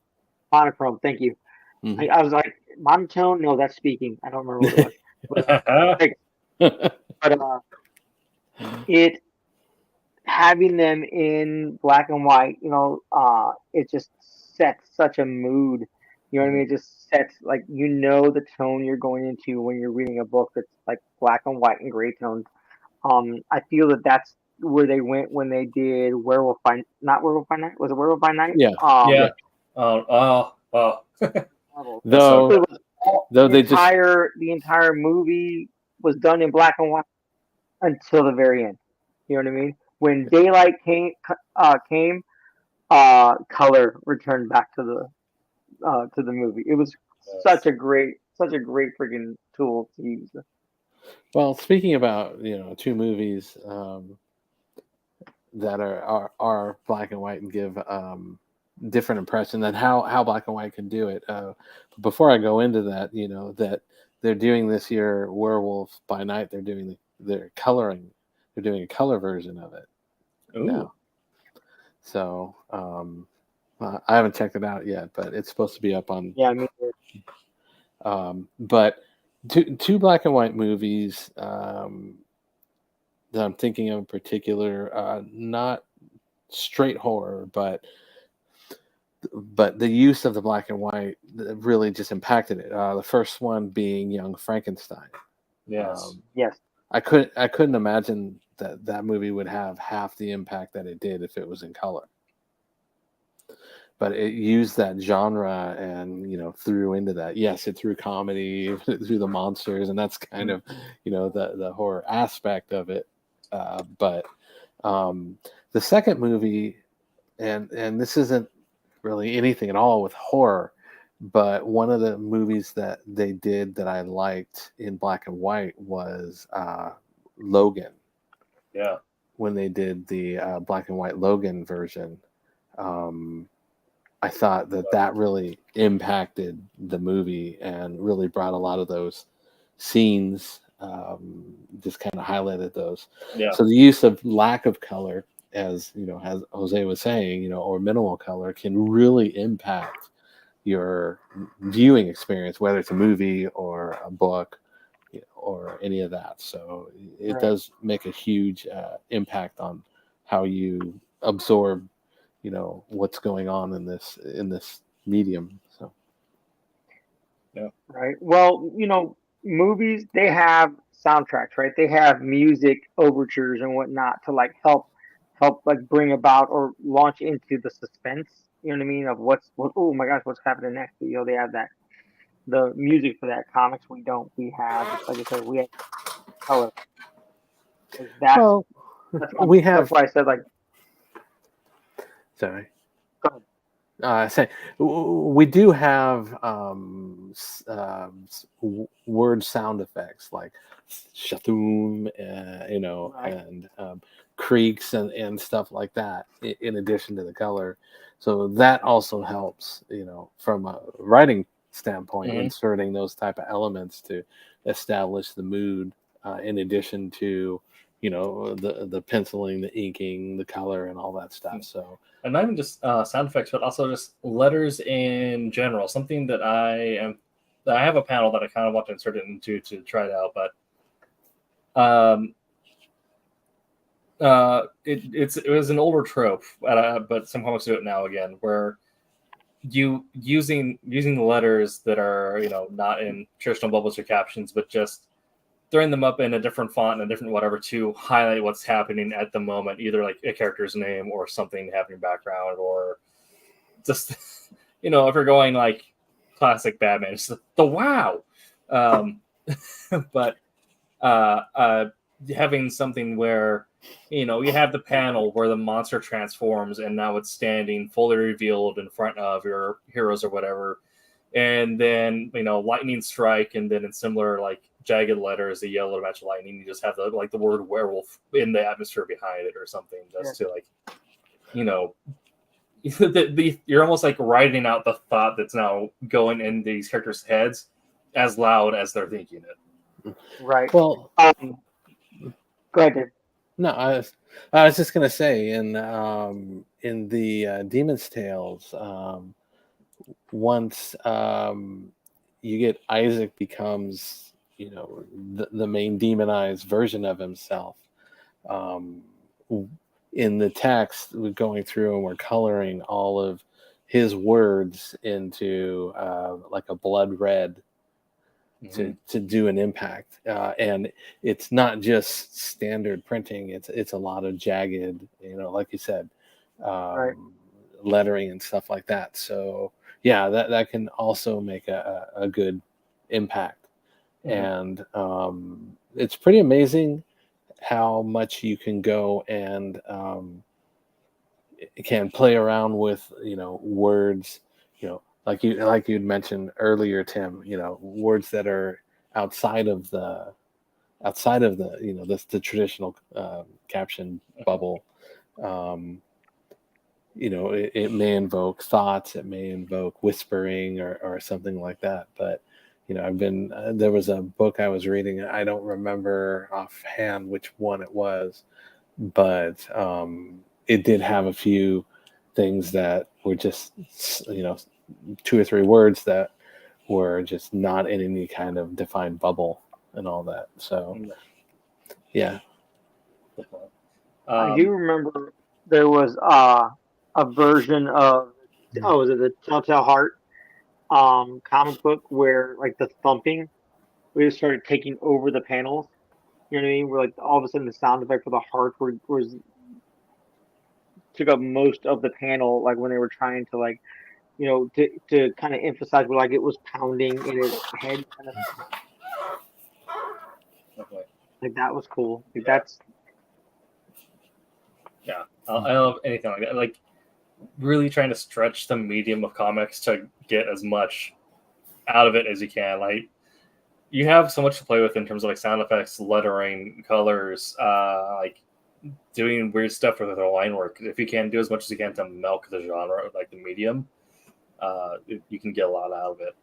monochrome. Thank you. Mhm. I was like monotone. No, that's speaking. I don't remember what it was. But it having them in black and white, you know, it just sets such a mood. You know what I mean? It just sets like you know the tone you're going into when you're reading a book that's like black and white and gray tones. I feel that that's where they went when they did not Werewolf by Night. Was it Werewolf by Night? Yeah. Yeah. Oh. Though they just the entire movie was done in black and white until the very end. You know what I mean? When daylight came, color returned back to the movie. It was such a great freaking tool to use. well, speaking about, you know, two movies that are black and white and give different impression than how black and white can do it. Before I go into that, you know, that they're doing this year Werewolf by Night. They're doing a color version of it. Ooh. Now. So I haven't checked it out yet, but it's supposed to be up on. Yeah, I mean, but two black and white movies that I'm thinking of in particular, not straight horror, but the use of the black and white really just impacted it. The first one being Young Frankenstein. Yes. yes. I couldn't imagine that movie would have half the impact that it did if it was in color. But it used that genre and, you know, threw into that. Yes, it threw comedy, it threw the monsters, and that's kind of, you know, the horror aspect of it. But the second movie, and this isn't really anything at all with horror, but one of the movies that they did that I liked in black and white was Logan. Yeah. When they did the black and white Logan version, I thought that really impacted the movie and really brought a lot of those scenes, just kind of highlighted those. Yeah. So the use of lack of color, as you know, as Jose was saying, you know, or minimal color can really impact your viewing experience, whether it's a movie or a book, you know, or any of that. So it does make a huge impact on how you absorb, you know, what's going on in this medium. So yeah. Right. Well, you know, movies, they have soundtracks, right? They have music overtures and whatnot to like help like bring about or launch into the suspense. You know what I mean? Of oh my gosh, what's happening next? You know, they have the music for that. Comics, we don't. We have, like I said, we have color. That's why I said like. Sorry. Go ahead. We do have word sound effects like shatoon, you know, Right. and creaks and stuff like that, in addition to the color. So that also helps, you know, from a writing standpoint, inserting those type of elements to establish the mood, in addition to, you know, the penciling, the inking, the color, and all that stuff. So. And not even just sound effects, but also just letters in general. Something that I have a panel that I kind of want to insert it into to try it out, but it was an older trope, but some comics do it now again, where you using the letters that are, you know, not in traditional bubbles or captions, but just throwing them up in a different font and a different whatever to highlight what's happening at the moment, either like a character's name or something happening in the background, or just, you know, if you're going like classic Batman, it's the wow. But having something where you have the panel where the monster transforms and now it's standing fully revealed in front of your heroes or whatever. And then, lightning strike, and then in similar like jagged letters, the yellow match lightning, you just have the word werewolf in the atmosphere behind it or something, just to you're almost like writing out the thought that's now going in these characters' heads as loud as they're thinking it. Right. Well, go ahead, Dave. no, I was just gonna say in the Demon's Tales, once you get Isaac becomes the main demonized version of himself. In the text, we're going through and we're coloring all of his words into like a blood red to do an impact, and it's not just standard printing. It's a lot of jagged, like you said, Right. lettering and stuff like that. So yeah, that can also make a good impact, and it's pretty amazing how much you can go and can play around with words, like you'd mentioned earlier, Tim, words that are outside of the the traditional caption bubble. It may invoke thoughts, it may invoke whispering or something like that. But there was a book I was reading, I don't remember offhand which one it was, but it did have a few things that were just 2 or 3 words that were just not in any kind of defined bubble and all that. So yeah. I do remember there was a version of was it the Telltale Heart comic book where like the thumping really started taking over the panels. You know what I mean? Where like all of a sudden the sound effect for the heart was took up most of the panel, like when they were trying to like to kind of emphasize where like it was pounding in his head kind of. Like that was cool. Like, that's I love anything like that. Like really trying to stretch the medium of comics to get as much out of it as you can. Like you have so much to play with in terms of like sound effects, lettering, colors, like doing weird stuff with their line work. If you can do as much as you can to milk the genre, like the medium, you can get a lot out of it.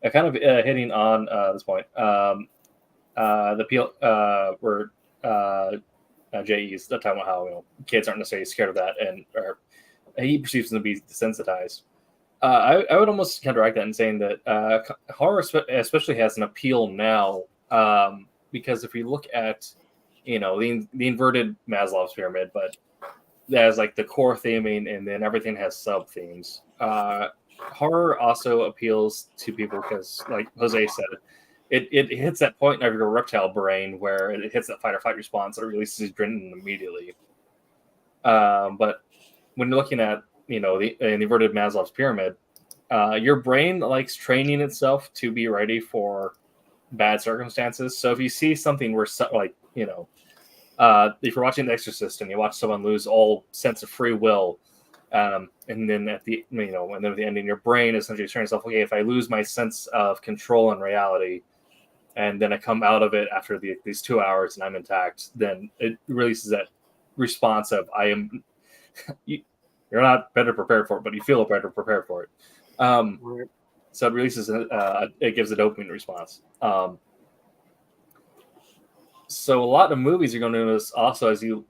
I kind of hitting on this point. The appeal where JE's talking about how kids aren't necessarily scared of that, and or he perceives them to be desensitized. I would almost counteract that in saying that horror especially has an appeal now, because if you look at the inverted Maslow's pyramid, but there's like the core theming, and then everything has sub themes. Horror also appeals to people because, like Jose said, it hits that point of your reptile brain where it hits that fight or flight response that releases adrenaline immediately. But when you're looking at the inverted Maslow's pyramid, your brain likes training itself to be ready for bad circumstances. So if you see something where if you're watching The Exorcist and you watch someone lose all sense of free will, and then at the and then at the ending, your brain essentially turns itself, okay, if I lose my sense of control and reality, and then I come out of it after these 2 hours and I'm intact, then it releases that response of I am. You're not better prepared for it, but you feel better prepared for it. So it releases it gives a dopamine response. So a lot of movies you're going to notice also as you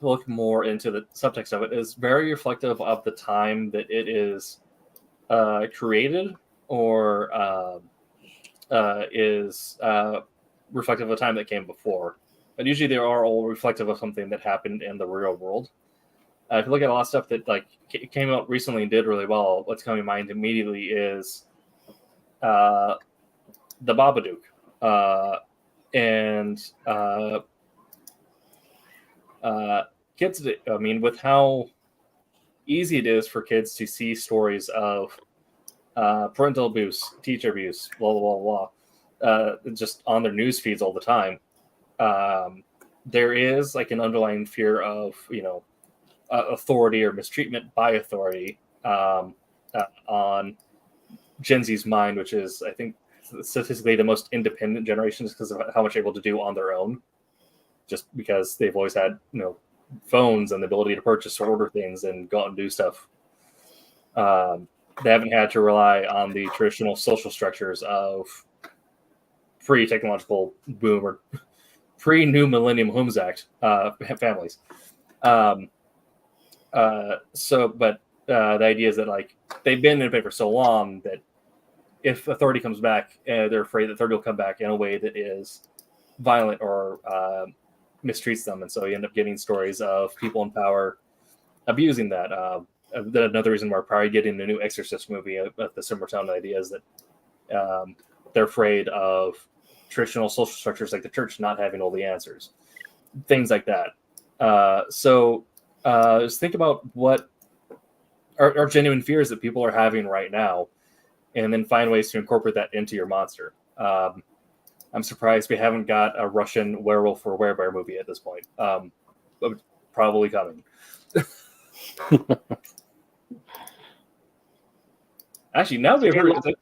look more into the subtext of it is very reflective of the time that it is created, or is reflective of a time that came before. But usually they are all reflective of something that happened in the real world. If you look at a lot of stuff that came out recently and did really well, what's coming to mind immediately is The Babadook. And kids, with how easy it is for kids to see stories of parental abuse, teacher abuse, blah, blah, blah, blah, just on their news feeds all the time. there is like an underlying fear of authority or mistreatment by authority on Gen Z's mind, which is, I think, statistically the most independent generation, just because of how much they're able to do on their own, just because they've always had phones and the ability to purchase or order things and go out and do stuff. They haven't had to rely on the traditional social structures of pre-technological boom or pre-New Millennium Homes Act families. But the idea is that like they've been in it for so long that if authority comes back, they're afraid that authority will come back in a way that is violent or mistreats them, and so you end up getting stories of people in power abusing that. Another reason why we're probably getting the new Exorcist movie at the similar tone idea is that they're afraid of traditional social structures like the church not having all the answers, things like that. Just think about what are genuine fears that people are having right now, and then find ways to incorporate that into your monster. I'm surprised we haven't got a Russian werewolf or werebear movie at this point. But probably coming. Actually, now would be a perfect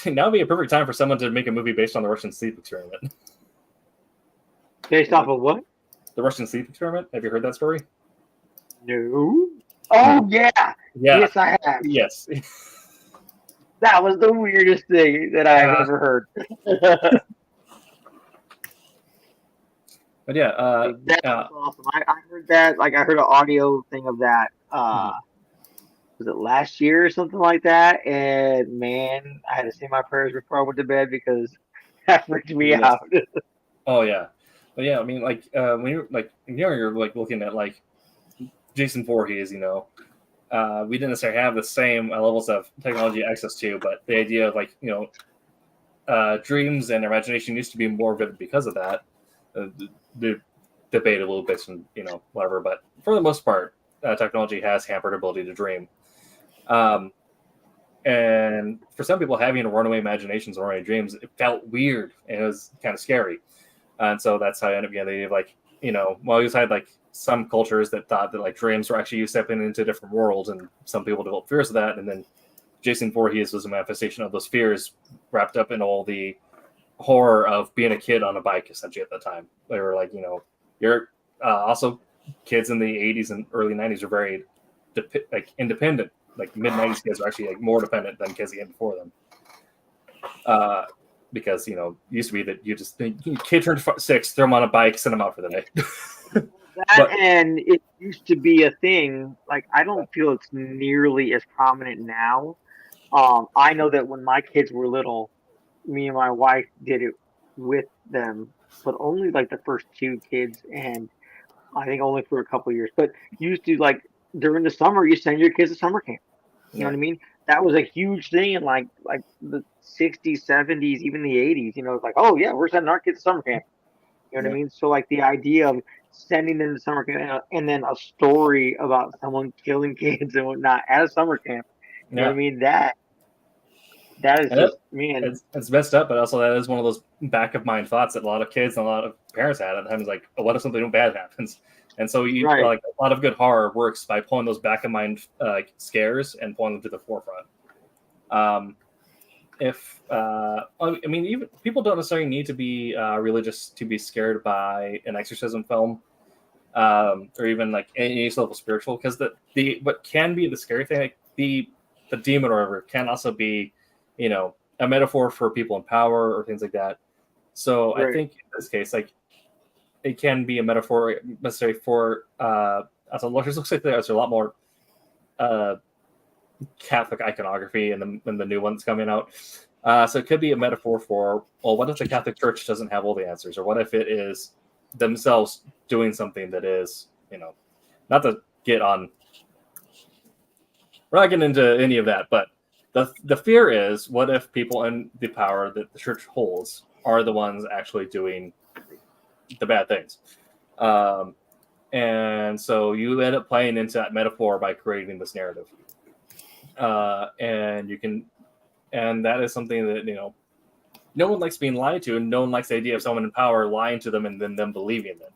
now would be a perfect time for someone to make a movie based on the Russian sleep experiment. Based off of what? The Russian sleep experiment. Have you heard that story? No. Oh yeah. Yes, I have. Yes. That was the weirdest thing that I've ever heard. But yeah, that's awesome. I heard that. Like, I heard an audio thing of that. Was it last year or something like that? And man, I had to say my prayers before I went to bed because that freaked me out. Oh yeah, but yeah, I mean, like when you're like you're like looking at like Jason Voorhees, we didn't necessarily have the same levels of technology access to, but the idea of like dreams and imagination used to be more vivid because of that. The debate a little bit and whatever, but for the most part, technology has hampered ability to dream. And for some people, having runaway imaginations or runaway dreams, it felt weird and it was kind of scary. And so that's how I ended up getting the idea of like, well, you had like some cultures that thought that like dreams were actually you stepping into different worlds, and some people developed fears of that. And then Jason Voorhees was a manifestation of those fears wrapped up in all the horror of being a kid on a bike, essentially, at the time. They were like, you're also kids in the 80s and early 90s are very independent. Like mid 90s kids are actually like more dependent than kids again before them. Because it used to be that you just kid turned 6, throw them on a bike, send them out for the day. And it used to be a thing. Like, I don't feel it's nearly as prominent now. I know that when my kids were little, me and my wife did it with them, but only like the first 2 kids, and I think only for a couple of years. But you used to, like, during the summer, you send your kids to summer camp. You know what I mean? That was a huge thing in like the 60s, 70s, even the 80s. It's like, oh yeah, we're sending our kids to summer camp. You know what I mean? So like the idea of sending them to summer camp and then a story about someone killing kids and whatnot at a summer camp. You know what I mean? That is just, man. It's messed up, but also that is one of those back of mind thoughts that a lot of kids and a lot of parents had at times. Like, oh, what if something bad happens? And so like a lot of good horror works by pulling those back of mind scares and pulling them to the forefront. Even people don't necessarily need to be religious to be scared by an exorcism film, or even like any level spiritual, because what can be the scary thing, like the demon or whatever, can also be a metaphor for people in power or things like that. So I think in this case, like, it can be a metaphor necessary for as a looks like there's a lot more Catholic iconography in the new one that's coming out. So it could be a metaphor for, well, what if the Catholic Church doesn't have all the answers, or what if it is themselves doing something that is, not to get on. We're not getting into any of that, but the fear is, what if people in the power that the church holds are the ones actually doing the bad things? And so you end up playing into that metaphor by creating this narrative. And that is something that, no one likes being lied to, and no one likes the idea of someone in power lying to them and then them believing them.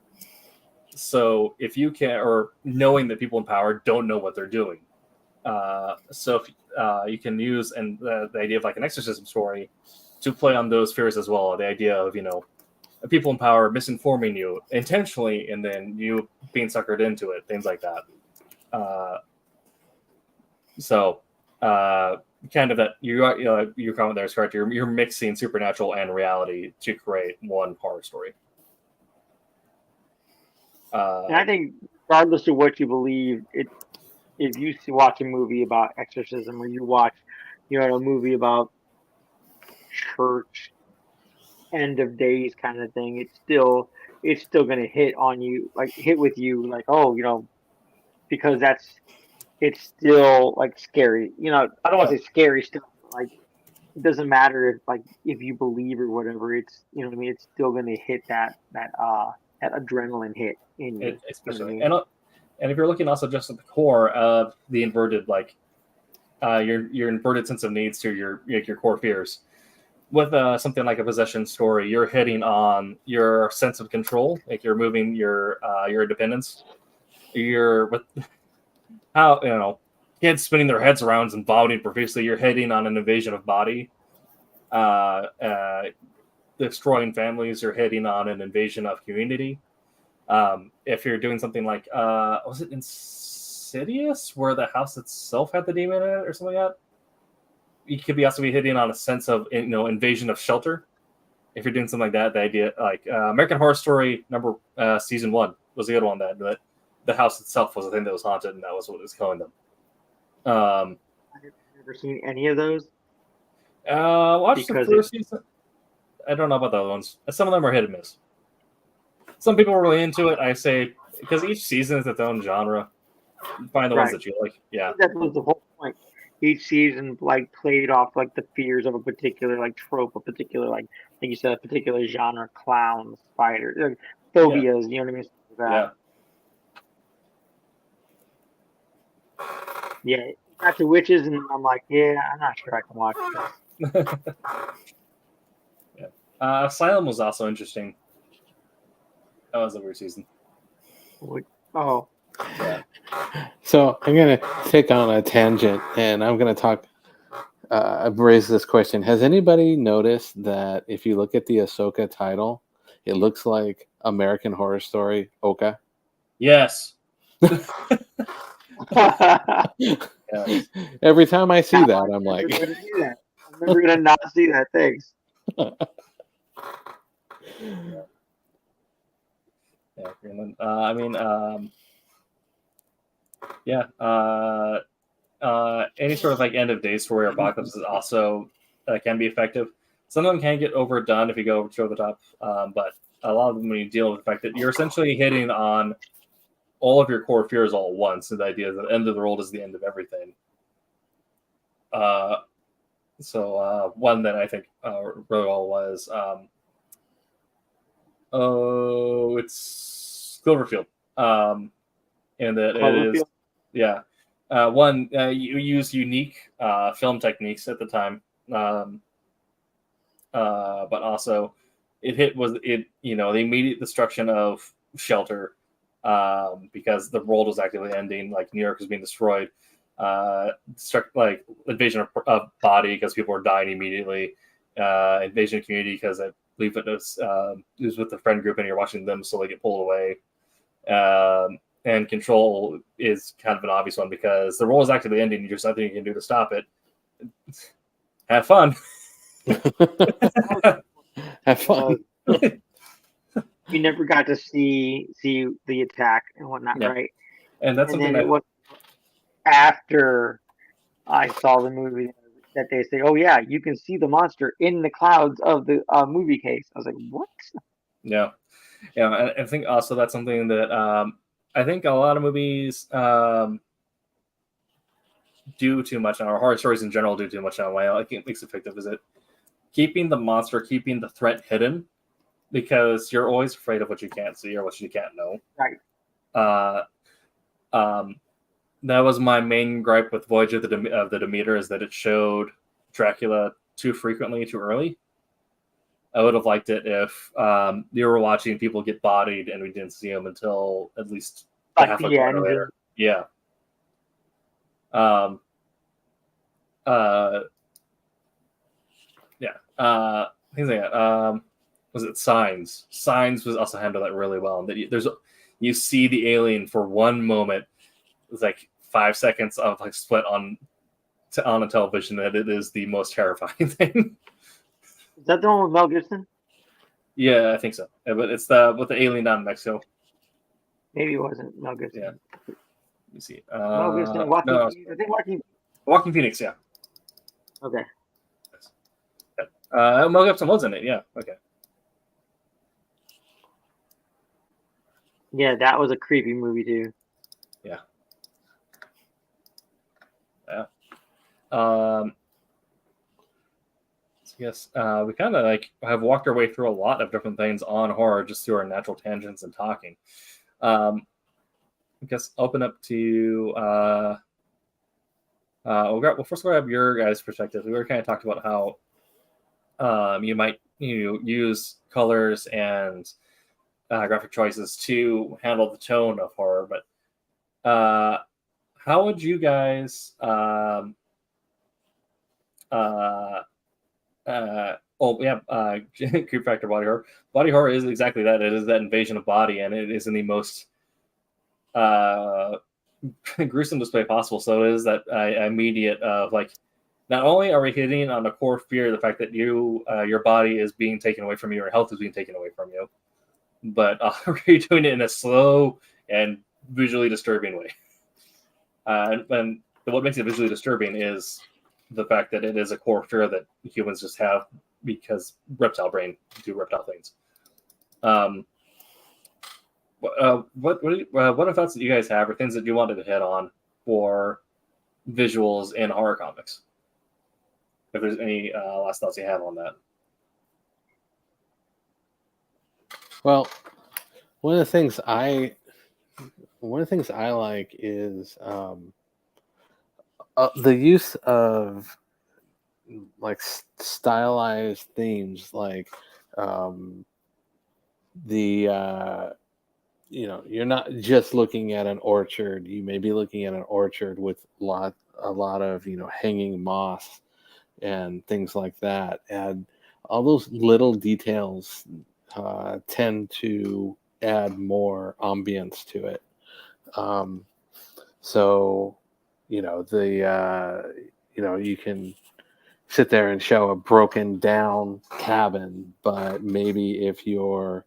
So if you can, or knowing that people in power don't know what they're doing. So if you can use the idea of like an exorcism story to play on those fears as well. The idea of, people in power misinforming you intentionally and then you being suckered into it, things like that. Kind of that your comment there is correct. You're mixing supernatural and reality to create one horror story. And I think, regardless of what you believe, if you watch a movie about exorcism or you watch, a movie about church, end of days kind of thing, it's still going to hit with you, like, oh, because it's still like scary. I don't want to say scary stuff, but like it doesn't matter if you believe or whatever. It's what I mean. It's still going to hit that adrenaline hit in you. Especially, and if you're looking also just at the core of the inverted, your inverted sense of needs to your core fears. With something like a possession story, you're hitting on your sense of control, like you're moving your independence. You're with how kids spinning their heads around and vomiting profusely. You're hitting on an invasion of body, destroying families. You're hitting on an invasion of community. If you're doing something like was it Insidious, where the house itself had the demon in it or something like that? You could also be hitting on a sense of invasion of shelter. If you're doing something like that, the idea like American Horror Story season 1 was a good one. That the house itself was the thing that was haunted, and that was what was killing them. I've never seen any of those. Watch the first season. I don't know about the other ones. Some of them are hit and miss. Some people are really into it. I say because each season is its own genre. Find the ones that you like. Yeah, that was the whole point. Each season played off the fears of a particular trope, a particular like you said, a particular genre, clowns, spiders, phobias. You know what I mean? That. Yeah, got the witches, and I'm like, yeah, I'm not sure I can watch this. Yeah, Asylum was also interesting. That was a weird season. Oh. Yeah. So I'm going to take on a tangent, and I'm going to talk. I've raised this question. Has anybody noticed that if you look at the Ahsoka title, it looks like American Horror Story Oka? Yes. Yes. Every time I see that, I'm like, I'm never going to not see that. Thanks. Yeah, Greenland. Any sort of end of day story or apocalypse is also can be effective. Some of them can get overdone if you go over the top, but a lot of them, when you deal with the fact that you're essentially hitting on all of your core fears all at once, and the idea that the end of the world is the end of everything. One that I think really well was it's Cloverfield, and that it is you use unique film techniques at the time, but also the immediate destruction of shelter, because the world was actively ending, like New York was being destroyed, invasion of body because people were dying immediately, invasion of community because I believe it was with the friend group and you're watching them slowly get pulled away, and control is kind of an obvious one because the world is actively ending. There's nothing you can do to stop it. Have fun. Have fun. You never got to see the attack and whatnot, right? And that's something that after I saw the movie that they say, oh yeah, you can see the monster in the clouds of the movie case. I was like, what? Yeah. I think also that's something that I think a lot of movies do too much now, or horror stories in general do too much now. Why I think it makes it effective is it keeping the monster, keeping the threat hidden, because you're always afraid of what you can't see or what you can't know. Right. That was my main gripe with Voyage of the Demeter, is that it showed Dracula too frequently, too early. I would have liked it if you were watching people get bodied and we didn't see them until at least Like half a the quarter end. later. Yeah. Um. Yeah. Things like that. Was it Signs? Signs was also handled that really well. And that you see the alien for one moment. It's like 5 seconds of like split on a television. That it is the most terrifying thing. Is that the one with Mel Gibson? Yeah, I think so. Yeah, but it's with the alien down in Mexico. Maybe it wasn't Mel Gibson. Yeah. Let me see. Mel Gibson. No, I think Joaquin. Walking Phoenix. Yeah. Okay. Mel Gibson was in it. Yeah. Okay. Yeah, that was a creepy movie too. Yeah. Yeah. Yes, we kind of like have walked our way through a lot of different things on horror just through our natural tangents and talking. I guess open up to we'll first grab your guys' perspective. We were kind of talked about how you might use colors and graphic choices to handle the tone of horror, but how would you guys creep factor body horror. Body horror is exactly that. It is that invasion of body, and it is in the most gruesome display possible. So it is that immediate of like, not only are we hitting on the core fear, the fact that your body is being taken away from you, or health is being taken away from you, but we're doing it in a slow and visually disturbing way. And what makes it visually disturbing is the fact that it is a core fear that humans just have because reptile brain do reptile things. What are thoughts that you guys have, or things that you wanted to hit on for visuals in horror comics? If there's any last thoughts you have on that. Well, one of the things I like is the use of like stylized themes, like you're not just looking at an orchard. You may be looking at an orchard with a lot of hanging moss and things like that, and all those little details tend to add more ambience to it. So you can sit there and show a broken down cabin, but maybe if you're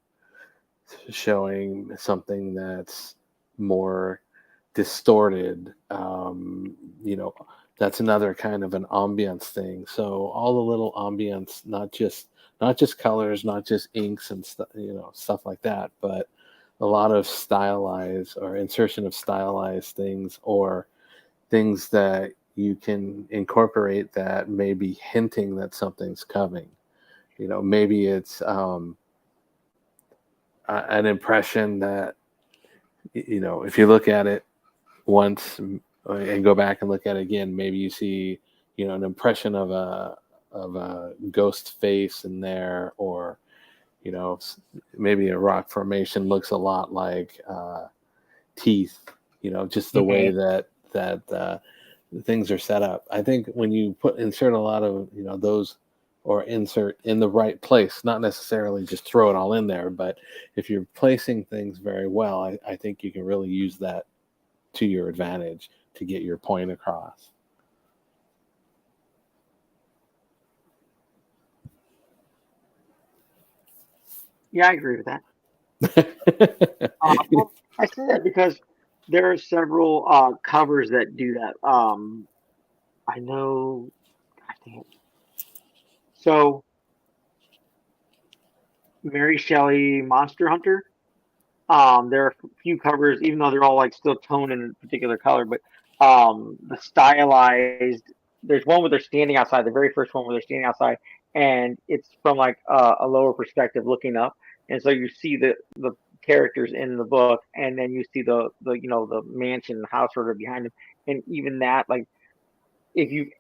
showing something that's more distorted, that's another kind of an ambience thing. So all the little ambience, not just colors, not just inks and stuff like that, but a lot of stylized or insertion of stylized things, or things that you can incorporate that may be hinting that something's coming. Maybe it's an impression that, if you look at it once and go back and look at it again, maybe you see, an impression of a ghost face in there, or, maybe a rock formation looks a lot like teeth, just the way that things are set up. I think when you insert a lot of those, or insert in the right place, not necessarily just throw it all in there, but if you're placing things very well, I think you can really use that to your advantage to get your point across. Yeah, I agree with that. Well, I say that because there are several covers that do that. I know. God damn. So, Mary Shelley Monster Hunter. There are a few covers, even though they're all like still toned in a particular color, but the stylized. There's one where they're standing outside. The very first one where they're standing outside, and it's from like a lower perspective, looking up, and so you see the characters in the book, and then you see the mansion, house sort of behind them, and even that, like, if you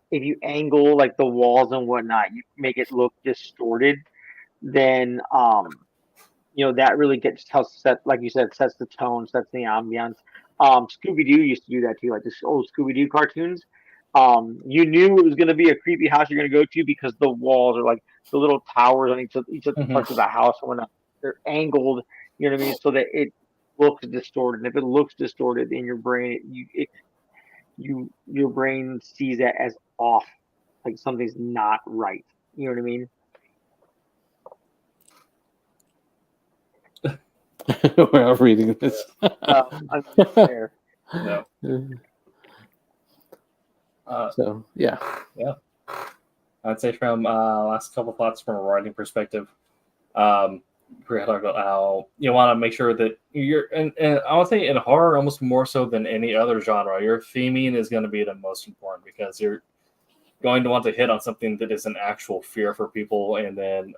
angle like the walls and whatnot, you make it look distorted. then that really helps set, like you said, sets the tone, sets the ambiance. Scooby Doo used to do that too, like this old Scooby Doo cartoons. You knew it was going to be a creepy house you're going to go to because the walls are like the little towers on each of the parts of the house, and whatnot. They're angled, you know what I mean, so that it looks distorted. And if it looks distorted in your brain, your brain sees that as off, like something's not right. You know what I mean? We're all reading this. I'm there. No. So yeah. I'd say from last couple thoughts from a writing perspective, we talked about how you want to make sure that you're, and I would say in horror almost more so than any other genre, your theming is going to be the most important, because you're going to want to hit on something that is an actual fear for people, and then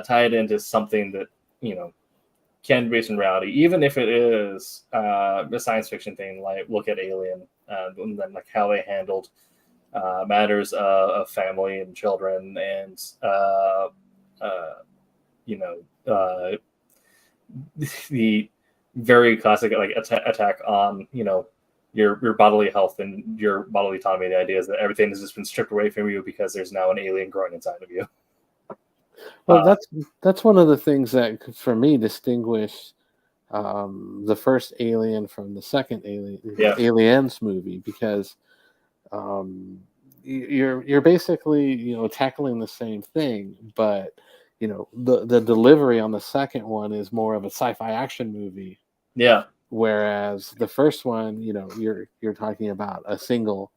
tie it into something that can be based in reality, even if it is a science fiction thing. Like look at Alien, and then like how they handled matters of family and children, and the very classic like attack on your bodily health and your bodily autonomy. The idea is that everything has just been stripped away from you because there's now an alien growing inside of you. Well, that's one of the things that for me distinguish the first Alien from the second Aliens movie, because you're basically tackling the same thing, but the delivery on the second one is more of a sci-fi action movie. Yeah. Whereas the first one, you're talking about a single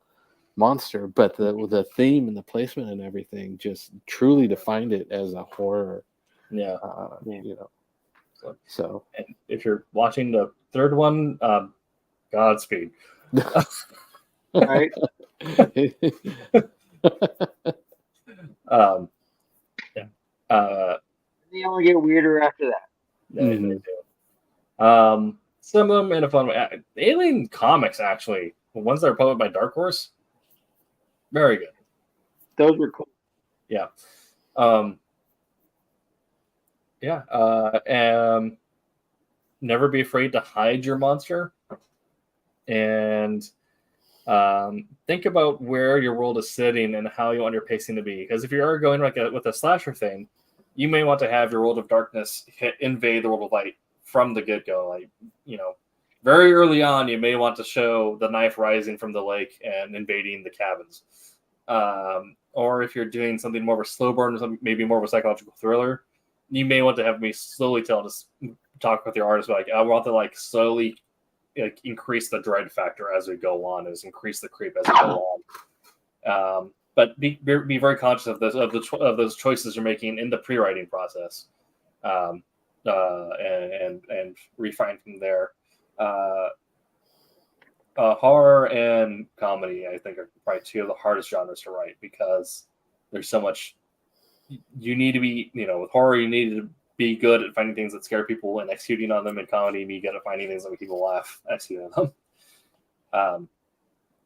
monster, but the theme and the placement and everything just truly defined it as a horror. Yeah. So, and if you're watching the third one, Godspeed. Right. They only get weirder after that. They do. Some of them in a fun way. Alien comics, actually, the ones that are published by Dark Horse, very good. Those were cool. Yeah. Never be afraid to hide your monster, and think about where your world is sitting and how you want your pacing to be. Because if you are going with a slasher thing, you may want to have your world of darkness invade the world of light from the get-go. Like, very early on, you may want to show the knife rising from the lake and invading the cabins. Or if you're doing something more of a slow burn, maybe more of a psychological thriller, you may want to have me slowly talk with your artist, like, I want to slowly increase the dread factor as we go on, increase the creep as we go on. But be very conscious of those choices you're making in the pre-writing process, and refine from there. Horror and comedy, I think, are probably two of the hardest genres to write, because there's so much. You need to be, with horror, you need to be good at finding things that scare people and executing on them. In comedy, be good at finding things that make people laugh, executing on them.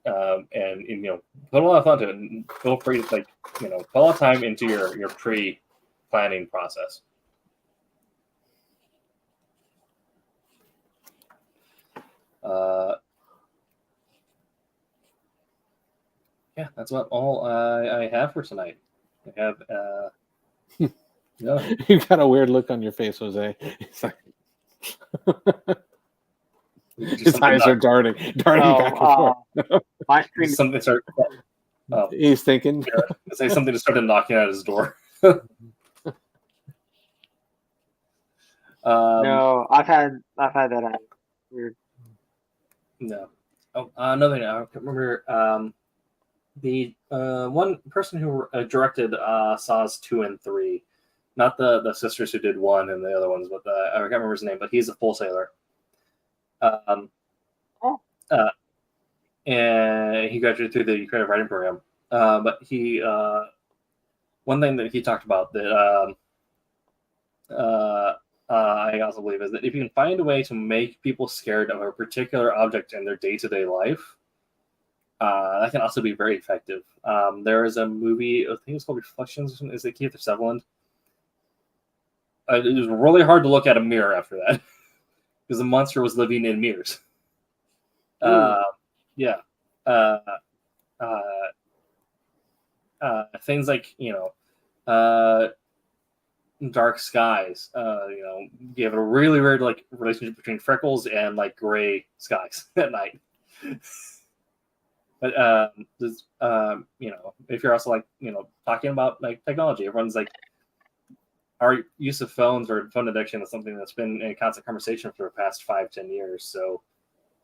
And put a lot of thought to it, and feel free to put a lot of time into your pre-planning process. Yeah, that's about all I have for tonight. I have You got a weird look on your face, Jose. It's like his eyes are darting back and forth. My screen. Something start. He's thinking. Say something to start knocking at his door. No, I've had that. Weird. No. Oh, another thing. I can't remember. The one person who directed Saws 2 and 3, not the sisters who did 1 and the other ones, but I can't remember his name, but he's a Full Sailor. And he graduated through the creative writing program. But he one thing that he talked about that I also believe is that if you can find a way to make people scared of a particular object in their day-to-day life, that can also be very effective. There is a movie, I think it's called Reflections. Is it Keith Sutherland? It was really hard to look at a mirror after that because the monster was living in mirrors. Yeah. Things like, Dark Skies, you have a really weird like relationship between freckles and like gray skies at night. But if you're also like talking about like technology, everyone's like, our use of phones or phone addiction is something that's been in constant conversation for the past 5-10 years. So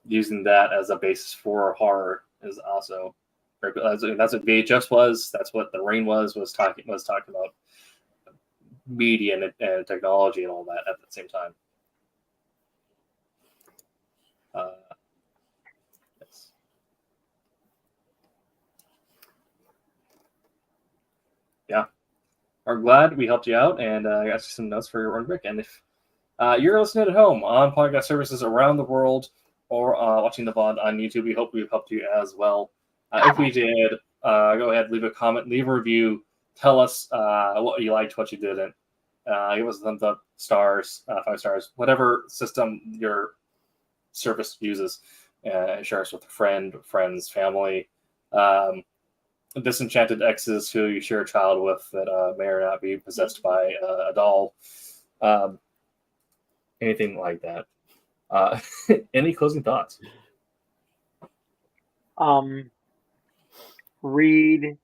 using that as a basis for horror is also that's what VHS was. That's what The Rain was talking about media and technology and all that at the same time. Yes. Yeah. We're glad we helped you out, and I got some notes for your run break. And if you're listening at home on podcast services around the world or watching the VOD on YouTube, we hope we've helped you as well. If we did, go ahead, leave a comment, leave a review, tell us what you liked, what you didn't. Give us thumbs up, stars, 5 stars, whatever system your service uses. Share us with a friend, friends, family. Disenchanted exes who you share a child with that may or not be possessed by a doll. Anything like that. Any closing thoughts? Read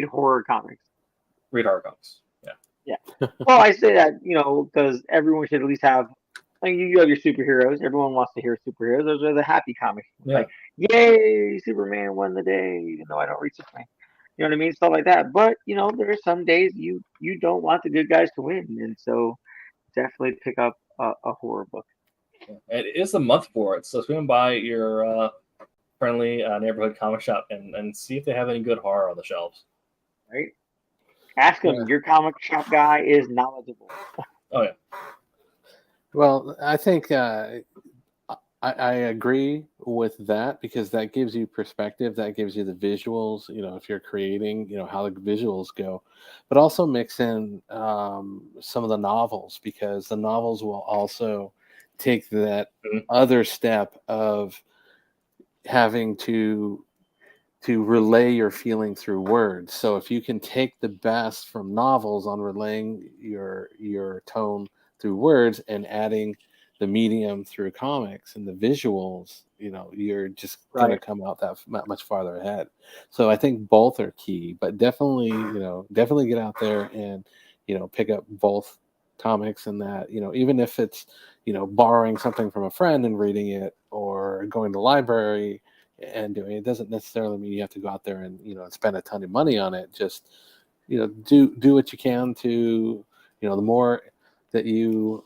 horror comics. Read horror comics. Yeah. Well, I say that, because everyone should at least have, like, you have your superheroes. Everyone wants to hear superheroes. Those are the happy comics. Yeah. Like, yay, Superman won the day, even though I don't read Superman. You know what I mean? Stuff like that. But, there are some days you don't want the good guys to win. And so definitely pick up a horror book. It is a month for it. So swing by your friendly neighborhood comic shop and see if they have any good horror on the shelves. Right? Ask them. Your comic shop guy is knowledgeable. Oh, yeah. Well, I think I agree with that because that gives you perspective. That gives you the visuals, if you're creating, how the visuals go. But also mix in some of the novels because the novels will also take that other step of having to relay your feeling through words. So if you can take the best from novels on relaying your tone through words and adding the medium through comics and the visuals, you're just going to come out that much farther ahead. So I think both are key, but definitely get out there and, pick up both comics and that, even if it's, borrowing something from a friend and reading it or going to the library and doing it doesn't necessarily mean you have to go out there and spend a ton of money on it. Just do what you can to the more that you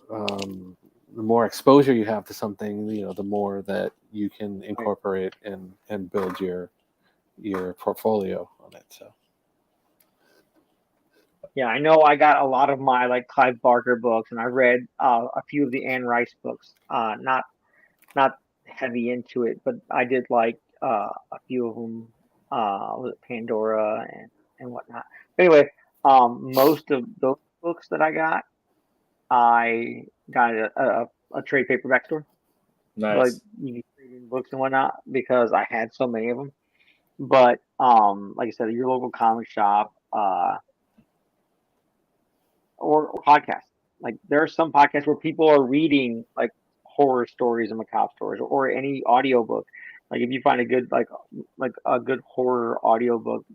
the more exposure you have to something, the more that you can incorporate and build your portfolio on it. So yeah, I know I got a lot of my like Clive Barker books, and I read a few of the Anne Rice books. Not heavy into it, but I did like a few of them. Was it Pandora and whatnot? Anyway, most of those books that I got a trade paperback store. Nice. Like you can trade in books and whatnot because I had so many of them. But like I said, your local comic shop or podcast. Like there are some podcasts where people are reading like horror stories and macabre stories or any audiobook. Like if you find a good like a good horror audiobook,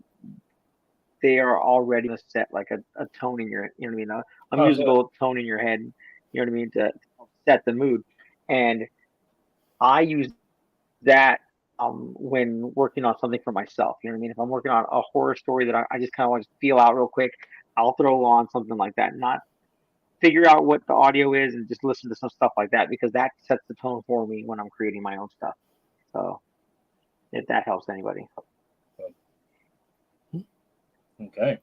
they are already gonna set like a tone in your a musical tone in your head, you know what I mean, to set the mood. And I use that when working on something for myself. You know what I mean? If I'm working on a horror story that I just kind of want to feel out real quick, I'll throw on something like that. Not figure out what the audio is and just listen to some stuff like that because that sets the tone for me when I'm creating my own stuff. So if that helps anybody. Okay.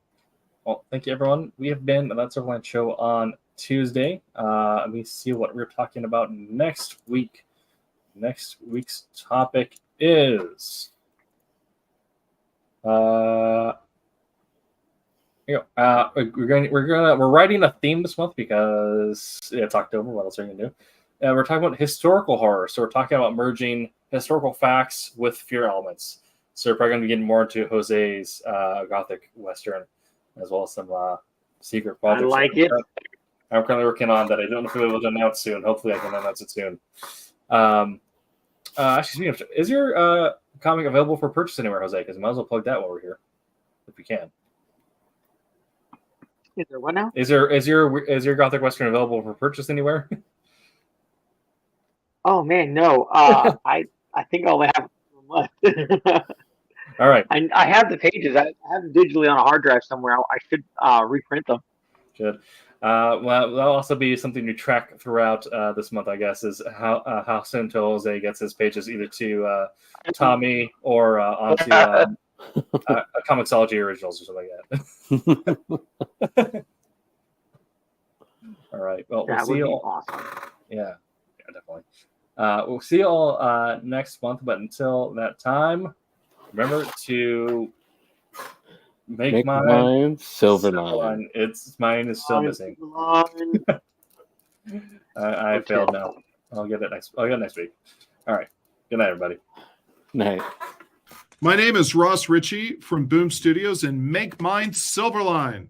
Well, thank you, everyone. We have been the Silverline Show on Tuesday. Let me see what we're talking about next week. Next week's topic is We're writing a theme this month because it's October. What else are we gonna do? We're talking about historical horror, so we're talking about merging historical facts with fear elements. So we're probably going to be getting more into Jose's Gothic Western, as well as some secret projects. I like it. I'm currently working on that. I don't know if we'll be able to announce soon. Hopefully, I can announce it soon. Actually, is your comic available for purchase anywhere, Jose? Because we might as well plug that while we're here, if we can. Is there what now? Is your Gothic Western available for purchase anywhere? Oh man, no. I think I only have one left. All right. I have the pages. I have them digitally on a hard drive somewhere. I should reprint them. Good. Well, that'll also be something to track throughout this month, I guess, is how soon Jose gets his pages either to Tommy or onto Comixology Originals or something like that. All right. Well, we'll see you all. Awesome. Yeah, definitely. We'll see you all next month, but until that time, remember to make mine Silverline. Mine is still missing. I failed now. I'll get it next week. All right. Good night, everybody. Night. My name is Ross Ritchie from Boom Studios, and make mine Silverline.